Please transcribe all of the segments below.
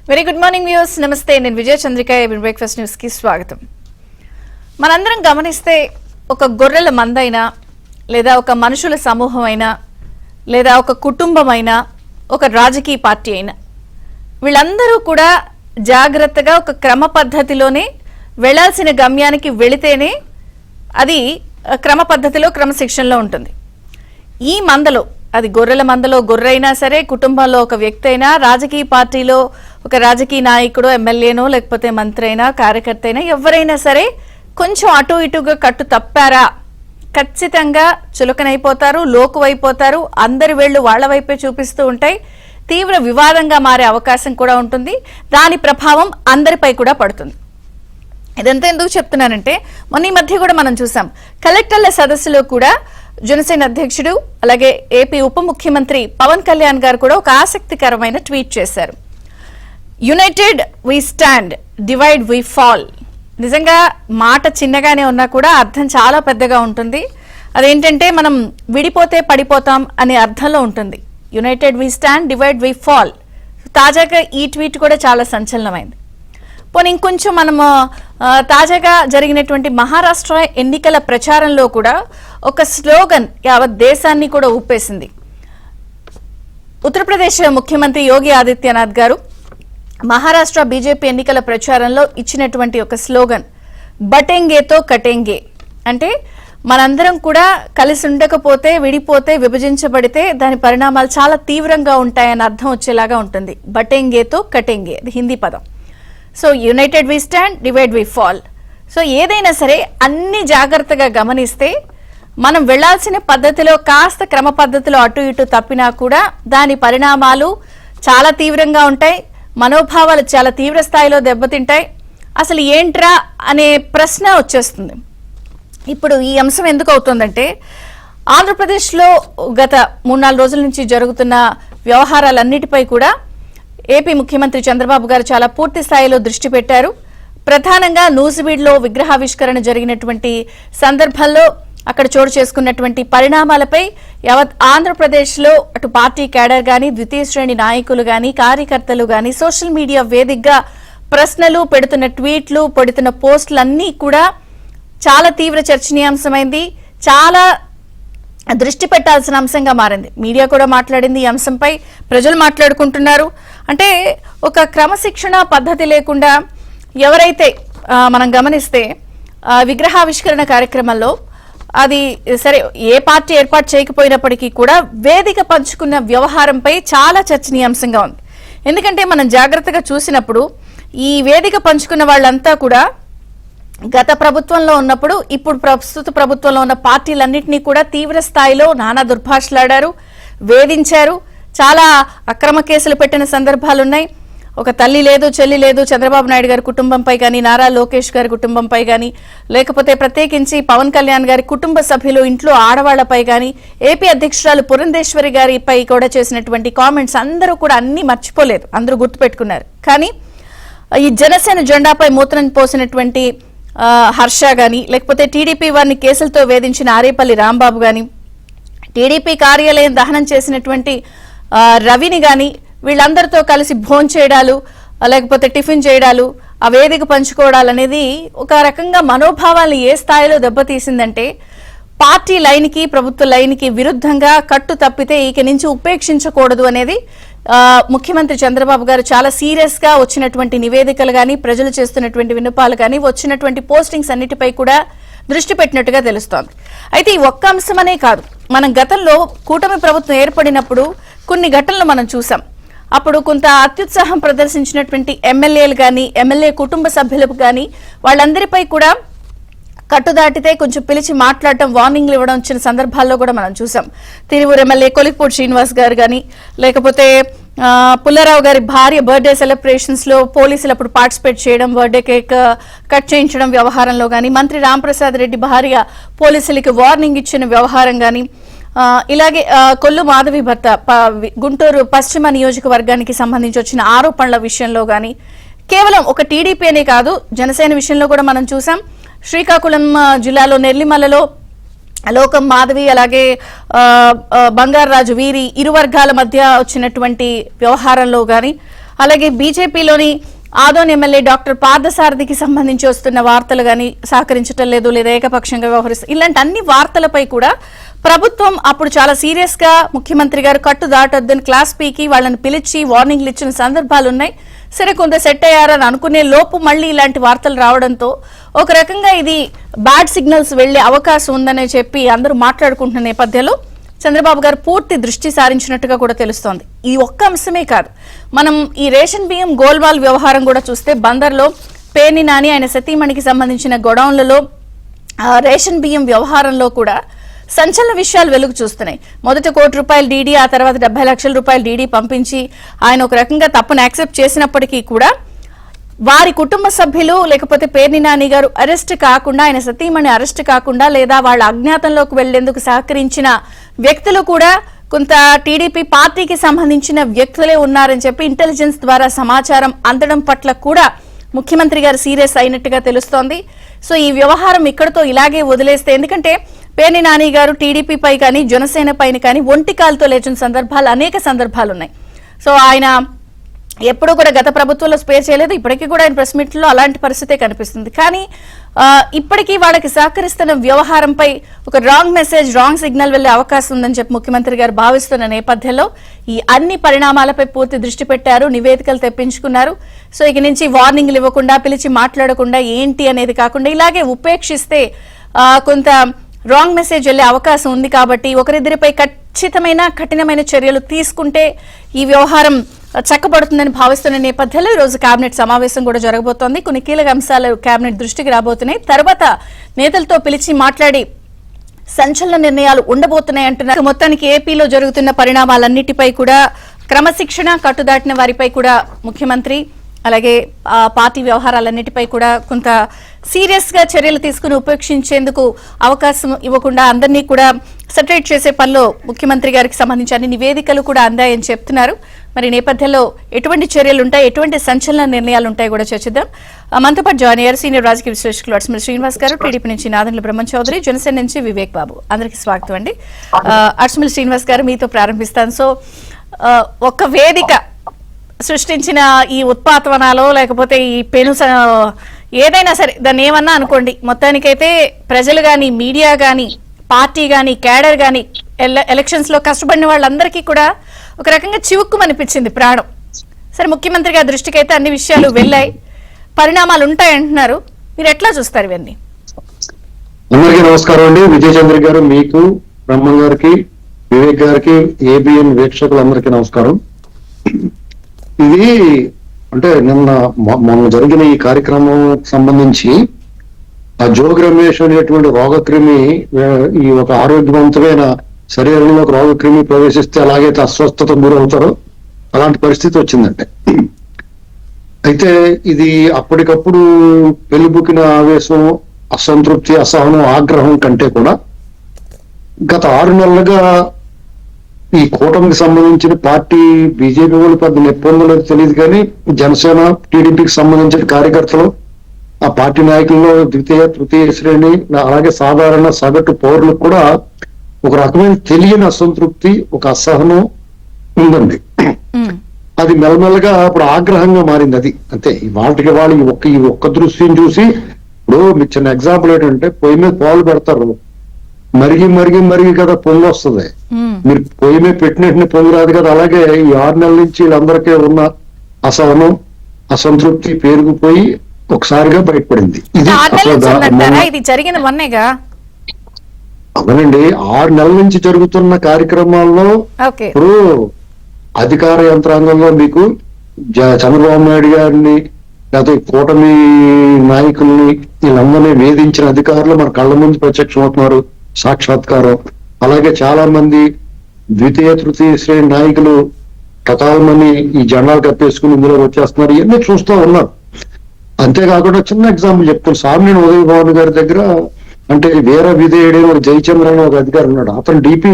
Very good morning viewers. నమస్తే, నేను విజయ Chandrika. Breakfast news కి స్వాగతం. మనందరం గమనిస్తే ఒక గొర్రెల మందైనా లేదా ఒక మనుషుల సమూహం అయినా లేదా ఒక కుటుంబం అయినా ఒక రాజకీయ పార్టీ అయినా వీళ్ళందరూ కూడా జాగ్రత్తగా ఒక క్రమ పద్ధతిలోనే వెళ్లాల్సిన గమ్యానికి వెళితేనే అది క్రమ పద్ధతిలో క్రమశిక్షణలో ఉంటుంది. ఈ మందలో అది గొర్రెల మందలో గొర్రె అయినా సరే, కుటుంబంలో ఒక వ్యక్తి అయినా, రాజకీయ పార్టీలో ఒక రాజకీయ నాయకుడు, ఎమ్మెల్యేనో లేకపోతే మంత్రి అయినా, కార్యకర్త అయినా, ఎవరైనా సరే కొంచెం అటు ఇటుగా కట్టు తప్పారా ఖచ్చితంగా చులకనైపోతారు, లోకువైపోతారు. అందరి వేళ్లు వాళ్ల వైపే చూపిస్తూ ఉంటాయి. తీవ్ర వివాదంగా మారే అవకాశం కూడా ఉంటుంది. దాని ప్రభావం అందరిపై కూడా పడుతుంది. ఇదంతా ఎందుకు చెప్తున్నానంటే, మొన్న ఈ మధ్య కూడా మనం చూసాం, కలెక్టర్ల సదస్సులో కూడా జనసేన అధ్యక్షుడు అలాగే ఏపీ ఉప ముఖ్యమంత్రి పవన్ కళ్యాణ్ గారు కూడా ఒక ఆసక్తికరమైన ట్వీట్ చేశారు. United we stand, divide we fall. నిజంగా మాట చిన్నగానే ఉన్నా కూడా అర్థం చాలా పెద్దగా ఉంటుంది. అదేంటంటే మనం విడిపోతే పడిపోతాం అనే అర్థంలో ఉంటుంది. United we stand, divide we fall. తాజాగా ఈ ట్వీట్ కూడా చాలా సంచలనమైంది. పోనీ ఇంకొంచెం మనము తాజాగా జరిగినటువంటి మహారాష్ట్ర ఎన్నికల ప్రచారంలో కూడా ఒక స్లోగన్ యావత్ దేశాన్ని కూడా ఊపేసింది. ఉత్తరప్రదేశ్ ముఖ్యమంత్రి యోగి ఆదిత్యనాథ్ గారు మహారాష్ట్ర బీజేపీ ఎన్నికల ప్రచారంలో ఇచ్చినటువంటి ఒక స్లోగన్ బటెంగేతో కటెంగే. అంటే మనందరం కూడా కలిసి ఉండకపోతే, విడిపోతే, విభజించబడితే దాని పరిణామాలు చాలా తీవ్రంగా ఉంటాయని అర్థం వచ్చేలాగా ఉంటుంది. బటెంగేతో కటెంగే, అది హిందీ పదం. So united we stand, divide we fall. So ఏదైనా సరే అన్ని జాగ్రత్తగా గమనిస్తే మనం వెళ్లాల్సిన పద్ధతిలో కాస్త క్రమ పద్ధతిలో అటు ఇటు తప్పినా కూడా దాని పరిణామాలు చాలా తీవ్రంగా ఉంటాయి. మనోభావాలు చాలా తీవ్ర స్థాయిలో దెబ్బతింటాయి. అసలు ఏంట్రా అనే ప్రశ్న వచ్చేస్తుంది. ఇప్పుడు ఈ అంశం ఎందుకు అవుతుందంటే, ఆంధ్రప్రదేశ్లో గత 3-4 రోజుల నుంచి జరుగుతున్న వ్యవహారాలన్నిటిపై కూడా ఏపీ ముఖ్యమంత్రి చంద్రబాబు గారు చాలా పూర్తి స్థాయిలో దృష్టి పెట్టారు. ప్రధానంగా నూజివీడ్లో విగ్రహావిష్కరణ జరిగినటువంటి సందర్భంలో అక్కడ చోటు చేసుకున్నటువంటి పరిణామాలపై యావత్ ఆంధ్రప్రదేశ్లో అటు పార్టీ క్యాడర్ గాని, ద్వితీయ శ్రేణి నాయకులు గాని, కార్యకర్తలు గాని, సోషల్ మీడియా వేదికగా ప్రశ్నలు, పెడుతున్న ట్వీట్లు, పెడుతున్న పోస్టులన్నీ కూడా చాలా తీవ్ర చర్చనీయాంశమైంది. చాలా దృష్టి పెట్టాల్సిన అంశంగా మారింది. మీడియా కూడా మాట్లాడింది ఈ అంశంపై, ప్రజలు మాట్లాడుకుంటున్నారు. అంటే ఒక క్రమశిక్షణ పద్ధతి లేకుండా ఎవరైతే మనం గమనిస్తే విగ్రహావిష్కరణ కార్యక్రమంలో అది సరే ఏ పార్టీ ఏర్పాటు చేయకపోయినప్పటికీ కూడా వేదిక పంచుకున్న వ్యవహారంపై చాలా చర్చనీయాంశంగా ఉంది. ఎందుకంటే మనం జాగ్రత్తగా చూసినప్పుడు ఈ వేదిక పంచుకున్న వాళ్ళంతా కూడా గత ప్రభుత్వంలో ఉన్నప్పుడు, ఇప్పుడు ప్రస్తుత ప్రభుత్వంలో ఉన్న పార్టీలన్నింటినీ కూడా తీవ్ర స్థాయిలో నానా దుర్భాషలాడారు, వేధించారు. చాలా అక్రమ కేసులు పెట్టిన సందర్భాలున్నాయి. ఒక తల్లి లేదు, చెల్లి లేదు చంద్రబాబు నాయుడు గారి కుటుంబంపై కానీ, నారా లోకేష్ గారి కుటుంబంపై కానీ, లేకపోతే ప్రత్యేకించి పవన్ కళ్యాణ్ గారి కుటుంబ సభ్యులు, ఇంట్లో ఆడవాళ్లపై కానీ, ఏపీ అధ్యక్షురాలు పురంధేశ్వరి గారిపై కూడా చేసినటువంటి కామెంట్స్ అందరూ కూడా అన్ని మర్చిపోలేదు, అందరూ గుర్తుపెట్టుకున్నారు. కానీ ఈ జనసేన జెండాపై మూత్రం పోసినటువంటి హర్ష గాని, లేకపోతే టీడీపీ వారిని కేసులతో వేధించిన ఆరేపల్లి రాంబాబు గాని, టీడీపీ కార్యాలయం దహనం చేసినటువంటి రవిని గాని, వీళ్ళందరితో కలిసి భోంచేయడాలు, లేకపోతే టిఫిన్ చేయడాలు, ఆ వేదిక పంచుకోవడాలు అనేది ఒక రకంగా మనోభావాలను ఏ స్థాయిలో దెబ్బతీసిందంటే, పార్టీ లైన్కి, ప్రభుత్వ లైన్కి విరుద్ధంగా కట్టు తప్పితే ఇక నుంచి ఉపేక్షించకూడదు అనేది ముఖ్యమంత్రి చంద్రబాబు గారు చాలా సీరియస్ గా వచ్చినటువంటి నివేదికలు కానీ, ప్రజలు చేస్తున్నటువంటి విన్నపాలు కానీ, వచ్చినటువంటి పోస్టింగ్స్ అన్నిటిపై కూడా దృష్టి పెట్టినట్టుగా తెలుస్తోంది. అయితే ఈ ఒక్క అంశమనే కాదు, మనం గతంలో కూటమి ప్రభుత్వం ఏర్పడినప్పుడు కొన్ని ఘటనలు మనం చూసాం. అప్పుడు కొంత అత్యుత్సాహం ప్రదర్శించినటువంటి ఎమ్మెల్యేలు కానీ, ఎమ్మెల్యే కుటుంబ సభ్యులకు కానీ, వాళ్ళందరిపై కూడా కట్టుదాటితే కొంచెం పిలిచి మాట్లాడటం, వార్నింగ్లు ఇవ్వడం వచ్చిన సందర్భాల్లో కూడా మనం చూసాం. తిరువూరు ఎమ్మెల్యే కొలిక్పూడి శ్రీనివాస్ గారు కానీ, లేకపోతే పుల్లారావు గారి భార్య బర్త్డే సెలబ్రేషన్స్ లో పోలీసులు అప్పుడు పార్టిసిపేట్ చేయడం, బర్త్డే కేక్ కట్ చేయించడం వ్యవహారంలో కానీ, మంత్రి రాంప్రసాద్ రెడ్డి భార్య పోలీసులకి వార్నింగ్ ఇచ్చిన వ్యవహారం కానీ, ఇలాగే కొల్లు మాధవి భర్త గుంటూరు పశ్చిమ నియోజకవర్గానికి సంబంధించి వచ్చిన ఆరోపణల విషయంలో కానీ, కేవలం ఒక టీడీపీ అనే కాదు జనసేన విషయంలో కూడా మనం చూసాం. శ్రీకాకుళం జిల్లాలో నెల్లిమల్లలో లోకం మాధవి అలాగే బంగారరాజు వీరి ఇరు వర్గాల మధ్య వచ్చినటువంటి వ్యవహారంలో గాని అలాగే బీజేపీలోని ఆదోన్ ఎమ్మెల్యే డాక్టర్ పార్థసారథికి సంబంధించి వస్తున్న వార్తలు గాని సహకరించటం లేదు లేదా ఏకపక్షంగా వ్యవహరిస్తారు, ఇలాంటి అన్ని వార్తలపై కూడా ప్రభుత్వం అప్పుడు చాలా సీరియస్ గా ముఖ్యమంత్రి గారు కట్టు దాటొద్దని క్లాస్ పీకి వాళ్ళని పిలిచి వార్నింగ్లు ఇచ్చిన సందర్భాలు ఉన్నాయి. సరే, కొంత సెట్ అయ్యారని అనుకునే లోపు మళ్ళీ ఇలాంటి వార్తలు రావడంతో ఒక రకంగా ఇది బ్యాడ్ సిగ్నల్స్ వెళ్లే అవకాశం ఉందని చెప్పి అందరూ మాట్లాడుకుంటున్న నేపథ్యంలో చంద్రబాబు గారు పూర్తి దృష్టి సారించినట్టుగా కూడా తెలుస్తోంది. ఈ ఒక్క అంశమే కాదు, మనం ఈ రేషన్ బియ్యం గోల్మాల్ వ్యవహారం కూడా చూస్తే బందర్లో పేర్ని నాని ఆయన సతీమణికి సంబంధించిన గొడౌన్లలో రేషన్ బియ్యం వ్యవహారంలో కూడా సంచలన విషయాలు వెలుగు చూస్తున్నాయి. మొదట ₹1 కోటి డీడీ, ఆ తర్వాత ₹70 లక్షల డీడీ పంపించి ఆయన ఒక రకంగా తప్పును యాక్సెప్ట్ చేసినప్పటికీ కూడా వారి కుటుంబ సభ్యులు లేకపోతే పేర్ని నాని గారు అరెస్ట్ కాకుండా, ఆయన సతీమణి అరెస్ట్ కాకుండా లేదా వాళ్ళ అజ్ఞాతంలోకి వెళ్లేందుకు సహకరించిన వ్యక్తులు కూడా కొంత టీడీపీ పార్టీకి సంబంధించిన వ్యక్తులే ఉన్నారని చెప్పి ఇంటెలిజెన్స్ ద్వారా సమాచారం అందడం పట్ల కూడా ముఖ్యమంత్రి గారు సీరియస్ అయినట్టుగా తెలుస్తోంది. సో ఈ వ్యవహారం ఇక్కడతో ఇలాగే వదిలేస్తే, ఎందుకంటే పేర్ని నాని గారు టీడీపీ పై కానీ జనసేన పైన కానీ ఒంటికాలతో లేచిన సందర్భాలు అనేక సందర్భాలు ఉన్నాయి. సో ఆయన ఎప్పుడూ కూడా గత ప్రభుత్వంలో స్పేర్ చేయలేదు, ఇప్పటికీ కూడా ఆయన ప్రెస్ మీట్లో అలాంటి పరిస్థితే కనిపిస్తుంది. కానీ ఇప్పటికీ వాళ్ళకి సహకరిస్తున్న వ్యవహారంపై ఒక రాంగ్ మెసేజ్, రాంగ్ సిగ్నల్ వెళ్లే అవకాశం ఉందని చెప్పి ముఖ్యమంత్రి గారు భావిస్తున్న నేపథ్యంలో ఈ అన్ని పరిణామాలపై పూర్తి దృష్టి పెట్టారు, నివేదికలు తెప్పించుకున్నారు. సో ఇక నుంచి వార్నింగ్లు ఇవ్వకుండా, పిలిచి మాట్లాడకుండా, ఏంటి అనేది కాకుండా ఇలాగే ఉపేక్షిస్తే కొంత రాంగ్ మెసేజ్ వెళ్లే అవకాశం ఉంది. కాబట్టి ఒకరిద్దరిపై ఖచ్చితమైన కఠినమైన చర్యలు తీసుకుంటే ఈ వ్యవహారం చక్కబడుతుందని భావిస్తున్న నేపథ్యంలో ఈ రోజు కేబినెట్ సమావేశం కూడా జరగబోతోంది. కొన్ని కీలక అంశాలు కేబినెట్ దృష్టికి రాబోతున్నాయి. తర్వాత నేతలతో పిలిచి మాట్లాడి సంచలన నిర్ణయాలు ఉండబోతున్నాయి అంటున్నారు. మొత్తానికి ఏపీలో జరుగుతున్న పరిణామాలన్నిటిపై కూడా క్రమశిక్షణ కట్టుదాటిన వారిపై కూడా ముఖ్యమంత్రి అలాగే పార్టీ వ్యవహారాలన్నిటిపై కూడా కొంత సీరియస్ గా చర్యలు తీసుకుని ఉపేక్షించేందుకు అవకాశం ఇవ్వకుండా అందరినీ కూడా సెటరేట్ చేసే పనిలో ముఖ్యమంత్రి గారికి సంబంధించి అన్ని నివేదికలు కూడా అందాయని చెప్తున్నారు. మరి నేపథ్యంలో ఎటువంటి చర్యలు ఉంటాయి, ఎటువంటి సంచలన నిర్ణయాలు ఉంటాయి కూడా చర్చిద్దాం. మనతో పాటు జాయిన్ అయ్యారు సీనియర్ రాజకీయ విశ్లేషకులు అడ్స్మిల్ శ్రీనివాస్ గారు, టీడీపీ నుంచి నాదెండ్ల బ్రహ్మం చౌదరి, జనసేన నుంచి వివేక్ బాబు. అందరికీ స్వాగతం అండి. అడ్స్మిల్ శ్రీనివాస్ గారు, మీతో ప్రారంభిస్తాను. సో ఒక వేదిక సృష్టించిన ఈ ఉత్పాతవనాలో లేకపోతే ఈ పెను ఏదైనా సరే దాన్ని ఏమన్నా అనుకోండి, మొత్తానికైతే ప్రజలు గాని, మీడియా గాని, పార్టీ గాని, క్యాడర్ గాని, ఎలక్షన్స్ లో కష్టపడిన వాళ్ళందరికీ కూడా ఒక రకంగా చివుక్కుమనిపించింది ప్రాణం. సరే, ముఖ్యమంత్రి గారి దృష్టికి అయితే అన్ని విషయాలు వెళ్ళాయి, పరిణామాలు ఉంటాయంటున్నారు. మీరు ఎట్లా చూస్తారు ఇవన్నీ? అందరికీ నమస్కారం అండి. విజయ్ చంద్ర గారు, మీకు, బ్రహ్మం గారికి, వివేక్ గారికి, ఏబిఎన్ వీక్షకులందరికీ నమస్కారం. ఇది అంటే మొన్న జరిగిన ఈ కార్యక్రమం సంబంధించి ఆ జోగి రమేష్ అనేటువంటి రోగక్రిమి, ఈ ఒక ఆరోగ్యవంతమైన శరీరంలో ఒక రోగక్రిమి ప్రవేశిస్తే ఎలాగైతే అస్వస్థత గురవుతారో అలాంటి పరిస్థితి వచ్చిందంటే, అయితే ఇది అప్పటికప్పుడు పెళ్లిబుకిన ఆవేశం, అసంతృప్తి, అసహనం, ఆగ్రహం కంటే కూడా గత 6 నెలలుగా ఈ కూటమికి సంబంధించిన పార్టీ, బీజేపీ వాళ్ళు పెద్ద నెప్పొందలేదు తెలియదు, కానీ జనసేన, టీడీపీకి సంబంధించిన కార్యకర్తలు, ఆ పార్టీ నాయకుల్లో ద్వితీయ, తృతీయ శ్రేణి, అలాగే సాధారణ సగటు పౌరులకు కూడా ఒక రకమైన తెలియని అసంతృప్తి, ఒక అసహనం ఉందండి. అది మెల్లమెల్లగా ఇప్పుడు ఆగ్రహంగా మారింది. అది అంతే. వాటికి వాళ్ళు ఈ ఒక్క దృశ్యం చూసి, ఇప్పుడు మీకు చిన్న ఎగ్జాంపుల్ ఏంటంటే, పొయ్యి మీద పాలు పెడతారు, మరిగి మరిగి మరిగి కదా పొంగు వస్తుంది. మీరు పొయ్యి మీద పెట్టినట్టు పొంగు రాదు కదా. అలాగే ఈ 6 నెలల నుంచి వీళ్ళందరికీ ఉన్న అసహనం, అసంతృప్తి పేరుకుపోయి ఒకసారిగా బయటపడింది. ఇది జరిగిన మొన్నేగా. అవునండి, 6 నెలల నుంచి జరుగుతున్న కార్యక్రమాల్లో ఇప్పుడు అధికార యంత్రాంగంలో మీకు చంద్రబాబు నాయుడు గారిని, లేకపోతే కూటమి నాయకుల్ని, వీళ్ళందరినీ వేధించిన అధికారులు మన కళ్ళ ముందు ప్రత్యక్షం అవుతున్నారు, సాక్షాత్కారం. అలాగే చాలా మంది ద్వితీయ, తృతీయ శ్రేణి నాయకులు కథాలమని ఈ జెండాలు కప్పేసుకుని ఇందులో వచ్చేస్తున్నారు. ఇవన్నీ చూస్తూ ఉన్నారు. అంతేకాకుండా చిన్న ఎగ్జాంపుల్ చెప్తాను. సామినేని ఉదయ్ భవన్ గారి దగ్గర అంటే వీర విధేయుడే ఒక జయచంద్ర అని ఒక అధికారి ఉన్నాడు. అతను డీపీ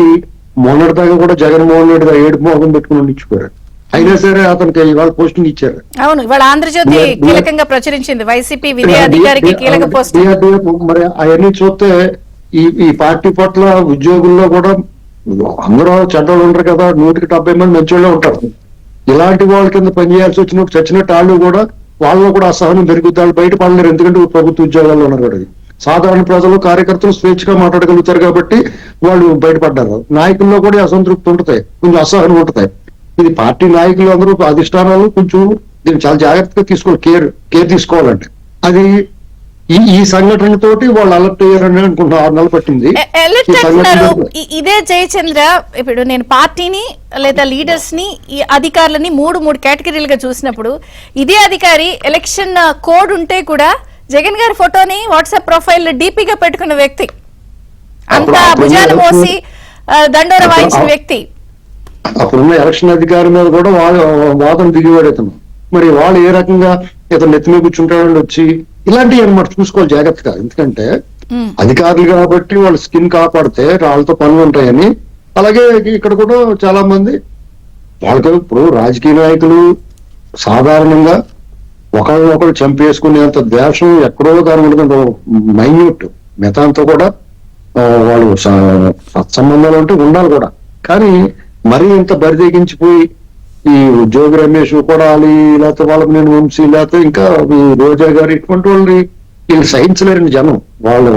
మొన్నటిదాకా కూడా జగన్మోహన్ రెడ్డి ఏడుపు మోహం పెట్టుకుని ఉండిచ్చిపోయారు. అయినా సరే అతనికి ఇవాళ పోస్టింగ్ ఇచ్చారు. అవును, ఇవాళ ఆంధ్రజ్యోతి కీలకంగా ప్రచురించింది వైసీపీ విధేయ అధికారికి కీలక పోస్టింగ్. మరి అవన్నీ చూస్తే ఈ పార్టీ పట్ల ఉద్యోగుల్లో కూడా అందరూ చెడ్డలు ఉంటారు కదా, 170 మంది మంచోళ్ళే ఉంటారు. ఇలాంటి వాళ్ళ కింద పనిచేయాల్సి వచ్చినప్పుడు చచ్చినట్టు వాళ్ళు కూడా వాళ్ళలో కూడా అసహనం పెరుగుతారు, వాళ్ళు బయట పడలేరు, ఎందుకంటే ప్రభుత్వ ఉద్యోగాల్లో ఉన్నారు కాబట్టి. సాధారణ ప్రజలు కార్యకర్తలు స్వేచ్ఛగా మాట్లాడగలుగుతారు కాబట్టి వాళ్ళు బయటపడ్డారు. నాయకుల్లో కూడా అసంతృప్తి ఉంటాయి, కొంచెం అసహనం ఉంటాయి. ఇది పార్టీ నాయకులు అందరూ అధిష్టానాలు కొంచెం దీన్ని చాలా జాగ్రత్తగా తీసుకోవాలి, కేర్ తీసుకోవాలంటే. అది ఈ సంఘటన తోటి వాళ్ళు అలర్ట్ అయ్యారని అనుకుంటున్నా. 6 నెలలు పట్టింది అలర్ట్ అంటున్నారు. ఇదే జయచంద్ర, ఇప్పుడు నేను పార్టీని లేదా లీడర్స్ ని ఈ అధికారులని మూడు కేటగిరీలుగా చూసినప్పుడు, ఇదే అధికారి ఎలక్షన్ కోడ్ ఉంటే కూడా జగన్ గారి ఫోటోని వాట్సాప్ ప్రొఫైల్ డీపీగా పెట్టుకున్న వ్యక్తి, అంత భుజాన మోసి దండోర వాయించిన వ్యక్తి. అప్పుడున్న ఎలక్షన్ అధికారి మీద కూడా వాదన దిగివాడు ఇతను. మరి వాళ్ళు ఏ రకంగా ఇతను నెత్తిమీ కూర్చుంటాడని వచ్చి ఇలాంటివి అనమాట చూసుకోవాలి జాగ్రత్తగా. ఎందుకంటే అధికారులు కాబట్టి వాళ్ళ స్కిన్ కాపాడితే వాళ్ళతో పనులు ఉంటాయని. అలాగే ఇక్కడ కూడా చాలా మంది వాళ్ళకి ఇప్పుడు రాజకీయ నాయకులు సాధారణంగా ఒకళ్ళు చంపేసుకునేంత ద్వేషం ఎక్కడో దాని ఉంటుంది, మైన్యూట్. మిగతాంతా కూడా వాళ్ళు సత్సంబంధాలు అంటే ఉండాలి కూడా. కానీ మరీ ఇంత బరిదెగించిపోయి ఈ జోగి రమేష్ కొడాలి, లేకపోతే వాళ్ళకి నేను వంశీ, లేకపోతే ఇంకా ఈ రోజా గారు, ఇటువంటి వాళ్ళని వీళ్ళు సహించలేరండి జనం. వాళ్ళు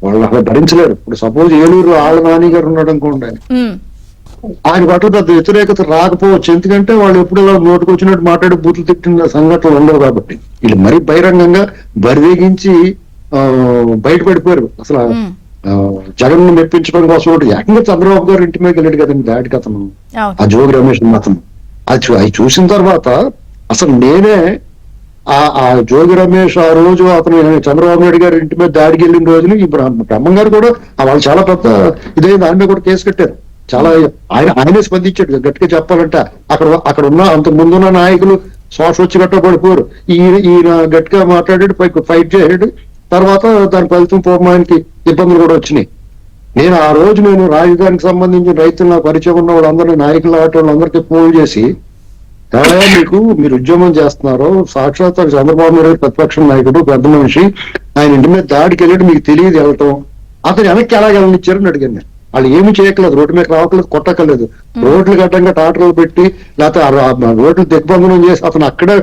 అలా భరించలేరు. ఇప్పుడు సపోజ్ ఏలూరు ఆళ్ళ నాని గారు ఉన్నాడు అనుకోండి, ఆయన పట్ల పెద్ద వ్యతిరేకత రాకపోవచ్చు, ఎందుకంటే వాళ్ళు ఎప్పుడు ఇలా నోటుకు వచ్చినట్టు మాట్లాడి బూతులు తిట్టిన సంఘటనలు ఉండవు కాబట్టి. వీళ్ళు మరీ బహిరంగంగా బరిదెగించి బయటపడిపోయారు. అసలు జగన్ మెప్పించడం కోసం ఏకంగా చంద్రబాబు గారు ఇంటి మీద వెళ్ళాడు కదండి దాడికి అతను, ఆ జోగి రమేష్ అతను. అది చూసిన తర్వాత అసలు నేనే ఆ జోగి రమేష్ ఆ రోజు అతను చంద్రబాబు నాయుడు గారి ఇంటి మీద దాడికి వెళ్ళిన రోజున ఈ బ్రహ్మం గారు కూడా వాళ్ళు చాలా పెద్ద ఇదైంది, దాని మీద కూడా కేసు కట్టారు. చాలా ఆయనే స్పందించాడు గట్టిగా చెప్పాలంటే. అక్కడ ఉన్న అంత ముందున్న నాయకులు శ్వాస వచ్చి గట్టపడిపోయారు. ఈయన గట్టిగా మాట్లాడాడు, ఫైట్ చేసాడు. తర్వాత దాని ఫలితం పూర్వానికి ఇబ్బందులు కూడా వచ్చినాయి. ఆ రోజు రాజధానికి సంబంధించిన రైతులు నాకు పరిచయం ఉన్న వాళ్ళందరినీ, నాయకులు ఆట వాళ్ళందరికీ ఫోన్ చేసి, మీరు ఉద్యమం చేస్తున్నారు, సాక్షాత్ చంద్రబాబు నాయుడు ప్రతిపక్ష నాయకుడు పెద్ద మనిషి, ఆయన ఇంటి మీద దాడికి వెళ్ళి మీకు తెలియదు వెళ్ళటం, అతను వెనక్కి ఎలా వెళ్ళనిచ్చారని అడిగాను. వాళ్ళు ఏమి చేయట్లేదు, రోడ్డు మీద రావట్లేదు, కొట్టకలేదు, రోడ్లు గడ్డంగా టాటర్లు పెట్టి లేకపోతే రోడ్లు దిగ్బంధనం చేసి అతను అక్కడే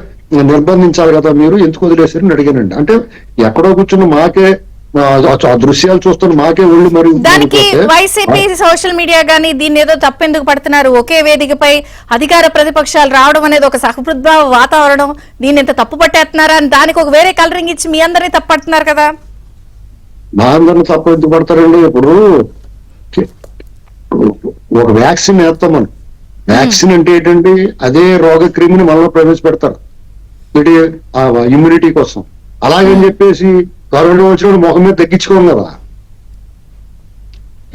నిర్బంధించాలి కదా, మీరు ఎందుకు వదిలేశారని అడిగానండి. అంటే ఎక్కడో కూర్చున్న మాకే ఆ దృశ్యాలు చూస్తున్న మాకే ఒళ్ళు మరి. దానికి వైసీపీ సోషల్ మీడియా గానీ దీన్ని ఏదో తప్పెందుకు పడుతున్నారు, ఒకే వేదికపై అధికార ప్రతిపక్షాలు రావడం అనేది ఒక సహృద్భావ వాతావరణం, దీన్ని ఎంత తప్పు పట్టేస్తున్నారా అని దానికి ఒక వేరే కలరింగ్ ఇచ్చి మీ అందరినీ తప్పడుతున్నారు కదా. మా అందరిని తప్పు ఎందుకు పడతారండి? ఇప్పుడు ఒక వ్యాక్సిన్ వేస్తాం మనం. వ్యాక్సిన్ అంటే ఏంటండి, అదే రోగ క్రిమిని మనలో ప్రవేశపెడతారు ఇమ్యూనిటీ కోసం. అలాగని చెప్పేసి కరోనా వచ్చిన మొహం మీద తగ్గించుకోం కదా,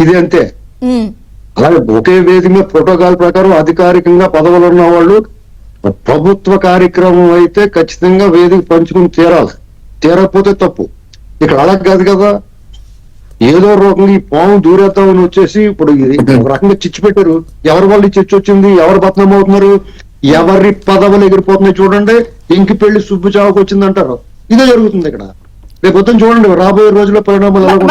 ఇది అంతే. అలాగే ఒకే వేదిక మీద ప్రోటోకాల్ ప్రకారం అధికారికంగా పదవులు ఉన్న వాళ్ళు ప్రభుత్వ కార్యక్రమం అయితే ఖచ్చితంగా వేదిక పంచుకుని తీరాలి, తీరకపోతే తప్పు. ఇక్కడ అలా కాదు కదా, ఏదో రకంగా ఈ పాము దూరేద్దామని వచ్చేసి ఇప్పుడు ఒక రకంగా చిచ్చు పెట్టారు. ఎవరి వాళ్ళు చిచ్చు వచ్చింది, ఎవరు బతనం అవుతున్నారు, ఎవరి పదవులు ఎగిరిపోతున్నాయి చూడండి. ఇంకి పెళ్లి సుబ్బు చావుకు వచ్చింది అంటారు, ఇదే జరుగుతుంది ఇక్కడ. రేపు పొద్దున చూడండి రాబోయే రోజుల్లో పరిణామాలు.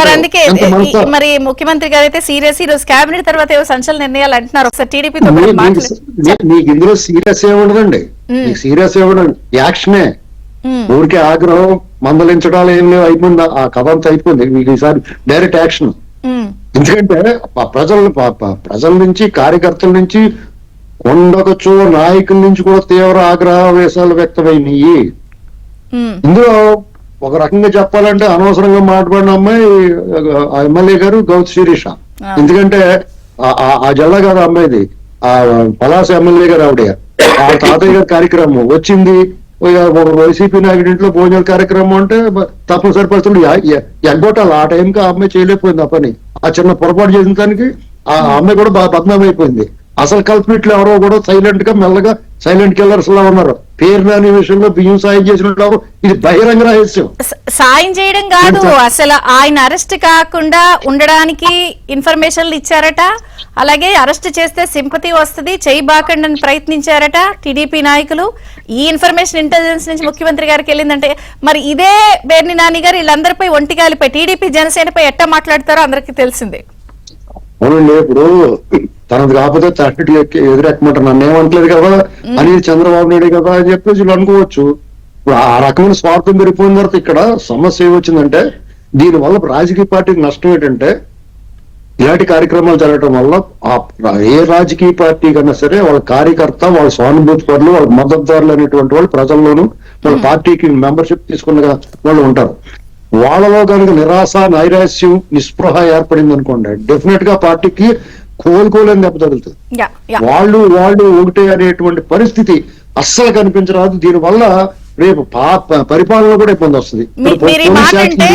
మరి ముఖ్యమంత్రి గారు అయితే సీరియస్, ఈ రోజు కేబినెట్ తర్వాత ఏవో సంచలన నిర్ణయాలు అంటున్నారు. ఒకసారి టీడీపీ మీకు ఇందులో సీరియస్ ఏముండదండి, మీకు సీరియస్ ఏముండదు, యాక్షనే. ఊరికే ఆగ్రహం మందలించడాలు ఏం లేవు, అయిపోయింది ఆ కథ అంతా అయిపోయింది. మీకు ఈసారి డైరెక్ట్ యాక్షన్. ఎందుకంటే ప్రజల నుంచి, కార్యకర్తల నుంచి, కొండకొచ్చు నాయకుల నుంచి కూడా తీవ్ర ఆగ్రహావేశాలు వ్యక్తమైనవి. ఇందులో ఒక రకంగా చెప్పాలంటే అనవసరంగా మాట్లాడిన అమ్మాయి ఆ ఎమ్మెల్యే గారు గౌత్ శిరీష. ఎందుకంటే ఆ జిల్లా కాదు అమ్మాయిది, ఆ పలాస ఎమ్మెల్యే గారు ఆవిడ. ఆ తాతయ్య గారి కార్యక్రమం వచ్చింది, వైసీపీ నాయకుడి ఇంట్లో భోజనాల కార్యక్రమం అంటే తప్పనిసరి పరిస్థితులు ఎగ్గొట్టాలి. ఆ టైంకి ఆ అమ్మాయి చేయలేకపోయింది ఆ పని. ఆ చిన్న పొరపాటు చేసిన దానికి ఆ అమ్మాయి కూడా బద్నాం అయిపోయింది. అసలు కల్పిట్లు ఎవరో కూడా సైలెంట్ గా మెల్లగా సైలెంట్ కిల్లర్స్ లా ఉన్నారు. పేరు నాని విషయంలో బియ్యం సాయం చేసినట్టు ఇది బహిరంగ రహస్యం. సాయం చేయడం కాదు, అసలు ఆయన అరెస్ట్ కాకుండా ఉండడానికి ఇన్ఫర్మేషన్లు ఇచ్చారట. అలాగే అరెస్ట్ చేస్తే సింపతి వస్తుంది, చేయి బాకండి అని ప్రయత్నించారట టీడీపీ నాయకులు. ఈ ఇన్ఫర్మేషన్ ఇంటెలిజెన్స్ నుంచి ముఖ్యమంత్రి గారికి వెళ్ళిందంటే మరి ఇదే పేర్ని నాని గారు వీళ్ళందరిపై ఒంటిగాలిపై టీడీపీ జనసేనపై ఎట్టా మాట్లాడతారో అందరికీ తెలిసిందే. అవునండి, ఇప్పుడు తనది కాకపోతే తట్టి ఎదురెక్కమంటారు, నన్ను ఏమంటలేదు కదా అని చంద్రబాబు నాయుడు కదా అని చెప్పేసి వీళ్ళు అనుకోవచ్చు. ఇప్పుడు ఆ రకమైన స్వార్థం పెరిగిపోయిన తర్వాత ఇక్కడ సమస్య ఏమొచ్చిందంటే, దీని వల్ల రాజకీయ పార్టీకి నష్టం ఏంటంటే, ఇలాంటి కార్యక్రమాలు జరగడం వల్ల ఏ రాజకీయ పార్టీ కన్నా సరే వాళ్ళ కార్యకర్త, వాళ్ళ సానుభూతి పరులు, వాళ్ళ మద్దతుదారులు అనేటువంటి వాళ్ళు ప్రజల్లోనూ వాళ్ళ పార్టీకి మెంబర్షిప్ తీసుకున్న వాళ్ళు ఉంటారు. వాళ్ళలో కనుక నిరాశ, నైరాశ్యం, నిస్పృహ ఏర్పడింది అనుకోండి, డెఫినెట్ గా పార్టీకి కోలుకోలేని దెబ్బ తగులుతుంది. వాళ్ళు ఒకటే అనేటువంటి పరిస్థితి అస్సలు కనిపించరాదు. దీనివల్ల రేపు పరిపాలన కూడా ఇబ్బంది వస్తుంది. మీరు ఈ మాట అంటే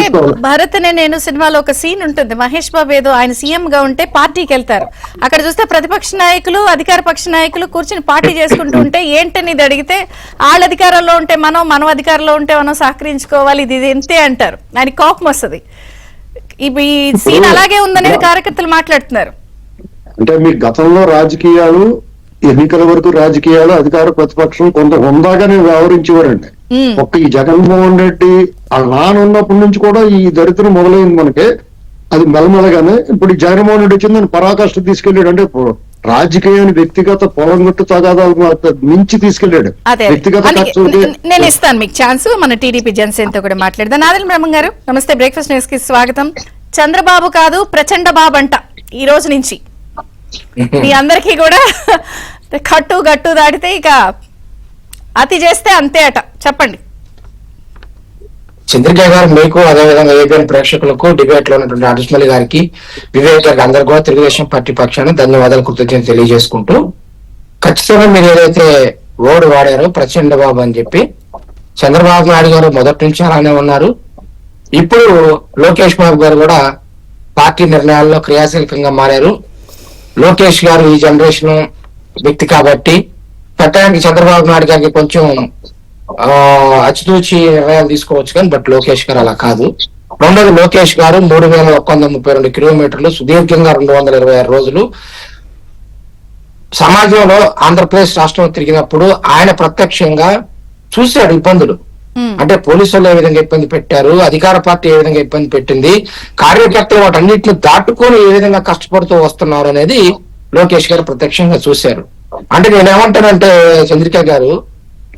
భరత్ అనే నేను సినిమాలో ఒక సీన్ ఉంటుంది, మహేష్ బాబు ఏదో ఆయన సీఎం గా ఉంటే పార్టీకి వెళ్తారు, అక్కడ చూస్తే ప్రతిపక్ష నాయకులు అధికార పక్ష నాయకులు కూర్చుని పార్టీ చేసుకుంటూ ఉంటే ఏంటని ఇది అడిగితే, వాళ్ళ అధికారంలో ఉంటే మనం అధికారంలో ఉంటే మనం సహకరించుకోవాలి, ఇది ఎంతే అంటారు. ఆయన కోపం వస్తుంది. ఈ సీన్ అలాగే ఉందనేది కార్యకర్తలు మాట్లాడుతున్నారు. అంటే మీ గతంలో రాజకీయాలు, ఎన్నికల వరకు రాజకీయాలు, అధికార ప్రతిపక్షం కొంత హుందాగానే వ్యవహరించేవారండి. ఒక్క ఈ జగన్మోహన్ రెడ్డి వాళ్ళ నాన్న ఉన్నప్పటి నుంచి కూడా ఈ దరిద్రం మొదలైంది మనకి. అది మెల్లమెల్లగానే ఇప్పుడు ఈ జగన్మోహన్ రెడ్డి వచ్చిందని పరాకాష్ఠ తీసుకెళ్ళాడు. అంటే రాజకీయాన్ని వ్యక్తిగత పొలంగొట్టు తగాదాలు మించి తీసుకెళ్లాడు. వ్యక్తిగత నేను ఇస్తాను మీకు ఛాన్స్. మన టీడీపీ జనసేనతో కూడా మాట్లాడదాం. నాదెళ్ల బ్రహ్మం గారు నమస్తే, బ్రేక్ఫాస్ట్ న్యూస్ కి స్వాగతం. చంద్రబాబు కాదు ప్రచండ బాబు అంట ఈ రోజు నుంచి. మీ అందరికీ కూడా గట్టు దాటితే ఇక అతి చేస్తే అంతే అట, చెప్పండి. చంద్రిక గారు, మీకు అదేవిధంగా ఏబిఎన్ ప్రేక్షకులకు, డిబేట్ లో ఉన్నటువంటి అడిషనల్ గారికి, వివేక్ గారికి అందరు కూడా తెలుగుదేశం పార్టీ పక్షాన ధన్యవాదాలు, కృతజ్ఞతలు తెలియజేసుకుంటూ, ఖచ్చితంగా మీరు ఏదైతే వర్డ్ వాడారో ప్రచండ బాబు అని చెప్పి, చంద్రబాబు నాయుడు గారు మొదటి నుంచి అలానే ఉన్నారు. ఇప్పుడు లోకేష్ బాబు గారు కూడా పార్టీ నిర్ణయాల్లో క్రియాశీలకంగా మారారు. లోకేష్ గారు ఈ జనరేషన్ వ్యక్తి కాబట్టి పెట్టడానికి చంద్రబాబు నాయుడు గారికి కొంచెం అచితూచి నిర్ణయాలు తీసుకోవచ్చు, కానీ బట్ లోకేష్ గారు అలా కాదు. రెండోది, లోకేష్ గారు 3132 కిలోమీటర్లు సుదీర్ఘంగా 226 రోజులు సమాజంలో ఆంధ్రప్రదేశ్ రాష్ట్రం తిరిగినప్పుడు ఆయన ప్రత్యక్షంగా చూశాడు ఇబ్బందులు. అంటే పోలీసులు ఏ విధంగా ఇబ్బంది పెట్టారు, అధికార పార్టీ ఏ విధంగా ఇబ్బంది పెట్టింది, కార్యకర్తలు వాటన్నిటిని దాటుకొని ఏ విధంగా కష్టపడుతూ వస్తున్నారు అనేది లోకేష్ గారు ప్రత్యక్షంగా చూశారు. అంటే నేనేమంటానంటే చంద్రిక గారు,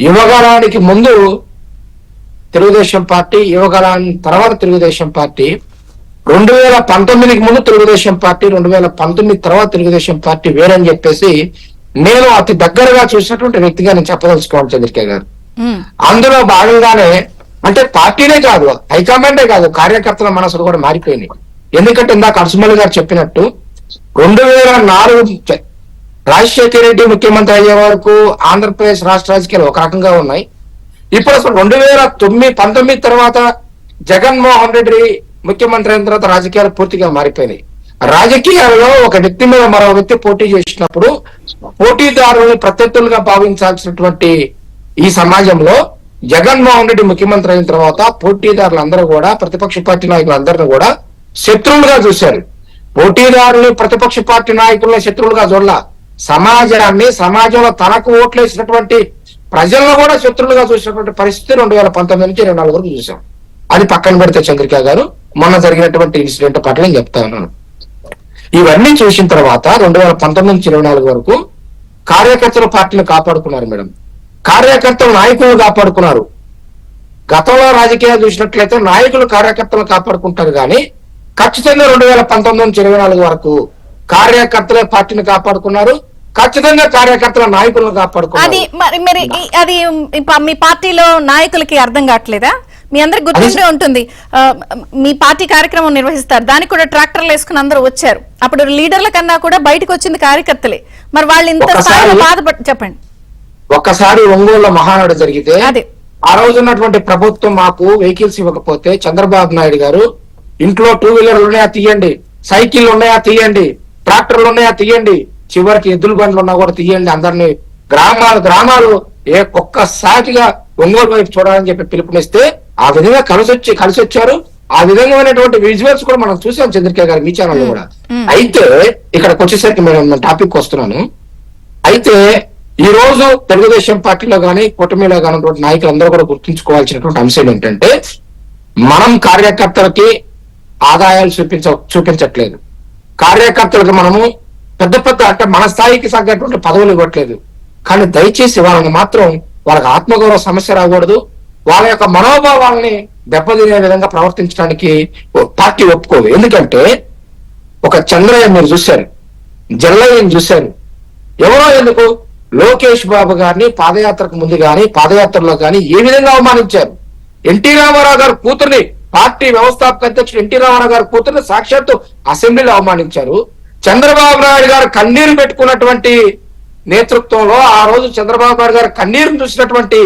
యువగలానికి ముందు తెలుగుదేశం పార్టీ, యువగలాని తర్వాత తెలుగుదేశం పార్టీ, 2019కి ముందు తెలుగుదేశం పార్టీ, 2019 తర్వాత తెలుగుదేశం పార్టీ వేరని చెప్పేసి నేను అతి దగ్గరగా చూసినటువంటి వ్యక్తిగా నేను చెప్పదలుచుకోవాలి చంద్రిక గారు. అందులో భాగంగానే అంటే పార్టీనే కాదు, హైకమాండే కాదు, కార్యకర్తల మనసులు కూడా మారిపోయినాయి. ఎందుకంటే ఇందాక అర్సుమల్లి గారు చెప్పినట్టు 2004 రాజశేఖర రెడ్డి ముఖ్యమంత్రి అయ్యే వరకు ఆంధ్రప్రదేశ్ రాష్ట్ర రాజకీయాలు ఒక రకంగా ఉన్నాయి. ఇప్పుడు అసలు 2019 తర్వాత జగన్మోహన్ రెడ్డి ముఖ్యమంత్రి అయిన తర్వాత రాజకీయాలు పూర్తిగా మారిపోయినాయి. రాజకీయాల్లో ఒక వ్యక్తి మీద మరో వ్యక్తి పోటీ చేసినప్పుడు పోటీదారులను ప్రత్యర్థులుగా భావించాల్సినటువంటి ఈ సమాజంలో జగన్మోహన్ రెడ్డి ముఖ్యమంత్రి అయిన తర్వాత పోటీదారులందరూ కూడా, ప్రతిపక్ష పార్టీ నాయకులందరినీ కూడా శత్రువులుగా చూశారు. పోటీదారులు ప్రతిపక్ష పార్టీ నాయకులను శత్రువులుగా చూడాల, సమాజాన్ని, సమాజంలో తనకు ఓట్లేసినటువంటి ప్రజలను కూడా శత్రువులుగా చూసినటువంటి పరిస్థితి 2019 నుంచి 2024 వరకు చూసాం. అది పక్కన పెడితే చంద్రిక గారు, మొన్న జరిగినటువంటి ఇన్సిడెంట్ పట్ల నేను చెప్తా ఉన్నాను. ఇవన్నీ చూసిన తర్వాత 2019 నుంచి 2024 వరకు కార్యకర్తలు పార్టీని కాపాడుకున్నారు మేడం, కార్యకర్తలు నాయకులు కాపాడుకున్నారు. గతంలో రాజకీయాలు చూసినట్లయితే నాయకులు కార్యకర్తలు కాపాడుకుంటారు, కానీ ఖచ్చితంగా 2019 నుంచి 2024 వరకు కార్యకర్తలే పార్టీని కాపాడుకున్నారు, ఖచ్చితంగా కార్యకర్తల నాయకులను కాపాడుకున్నారు. అది మీ పార్టీలో నాయకులకి అర్థం కావట్లేదా? మీ అందరికి గుర్తుండే ఉంటుంది, మీ పార్టీ కార్యక్రమం నిర్వహిస్తారు, దానికి కూడా ట్రాక్టర్లు వేసుకుని అందరూ వచ్చారు. అప్పుడు లీడర్ల కన్నా కూడా బయటకు వచ్చింది కార్యకర్తలే. మరి వాళ్ళు ఇంత బాధపడి చెప్పండి. ఒక్కసారి ఒంగోలు మహానాడు జరిగితే ఆ రోజు ఉన్నటువంటి ప్రభుత్వం మాకు వెహికల్స్ ఇవ్వకపోతే చంద్రబాబు నాయుడు గారు ఇంట్లో 2 వీలర్లు ఉన్నాయా తీయండి, సైకిళ్ళు ఉన్నాయా తీయండి, ట్రాక్టర్లు ఉన్నాయా తీయండి, చివరికి ఎద్దుల బండ్లు ఉన్నా కూడా తీయండి, అందరినీ గ్రామాలు ఒక్కసారిగా ఒంగోలు వైపు చూడాలని చెప్పి పిలుపునిస్తే ఆ విధంగా కలిసి వచ్చారు. ఆ విధంగా విజువల్స్ కూడా మనం చూసాం చంద్రిక గారు మీ ఛానల్లో కూడా. అయితే ఇక్కడికి వచ్చేసరికి నేను టాపిక్ వస్తున్నాను. అయితే ఈ రోజు తెలుగుదేశం పార్టీలో కానీ కూటమిలో కానీ ఉన్నటువంటి నాయకులందరూ కూడా గుర్తుంచుకోవాల్సినటువంటి అంశం ఏంటంటే, మనం కార్యకర్తలకి ఆదాయాలు చూపించట్లేదు, కార్యకర్తలకు మనము పెద్ద పెద్ద అంటే మన స్థాయికి తగ్గటువంటి పదవులు ఇవ్వట్లేదు. కానీ దయచేసి వాళ్ళని మాత్రం వాళ్ళకి ఆత్మగౌరవ సమస్య రాకూడదు, వాళ్ళ యొక్క మనోభావాలని దెబ్బతినే విధంగా ప్రవర్తించడానికి పార్టీ ఒప్పుకోదు. ఎందుకంటే ఒక చంద్రయ్య మీరు చూశారు, జల్లయ్యని చూశారు, ఎవరో ఎందుకు లోకేష్ బాబు గారిని పాదయాత్రకు ముందు గాని పాదయాత్రలో గాని ఏ విధంగా అవమానించారు. ఎన్టీ రామారావు గారి కూతుర్ని, పార్టీ వ్యవస్థాపక అధ్యక్షుడు ఎన్టీ రామారావు గారి కూతుర్ని సాక్షాత్తు అసెంబ్లీలో అవమానించారు. చంద్రబాబు నాయుడు గారు కన్నీరు పెట్టుకున్నటువంటి నేతృత్వంలో ఆ రోజు చంద్రబాబు నాయుడు గారు కన్నీరు చూసినటువంటి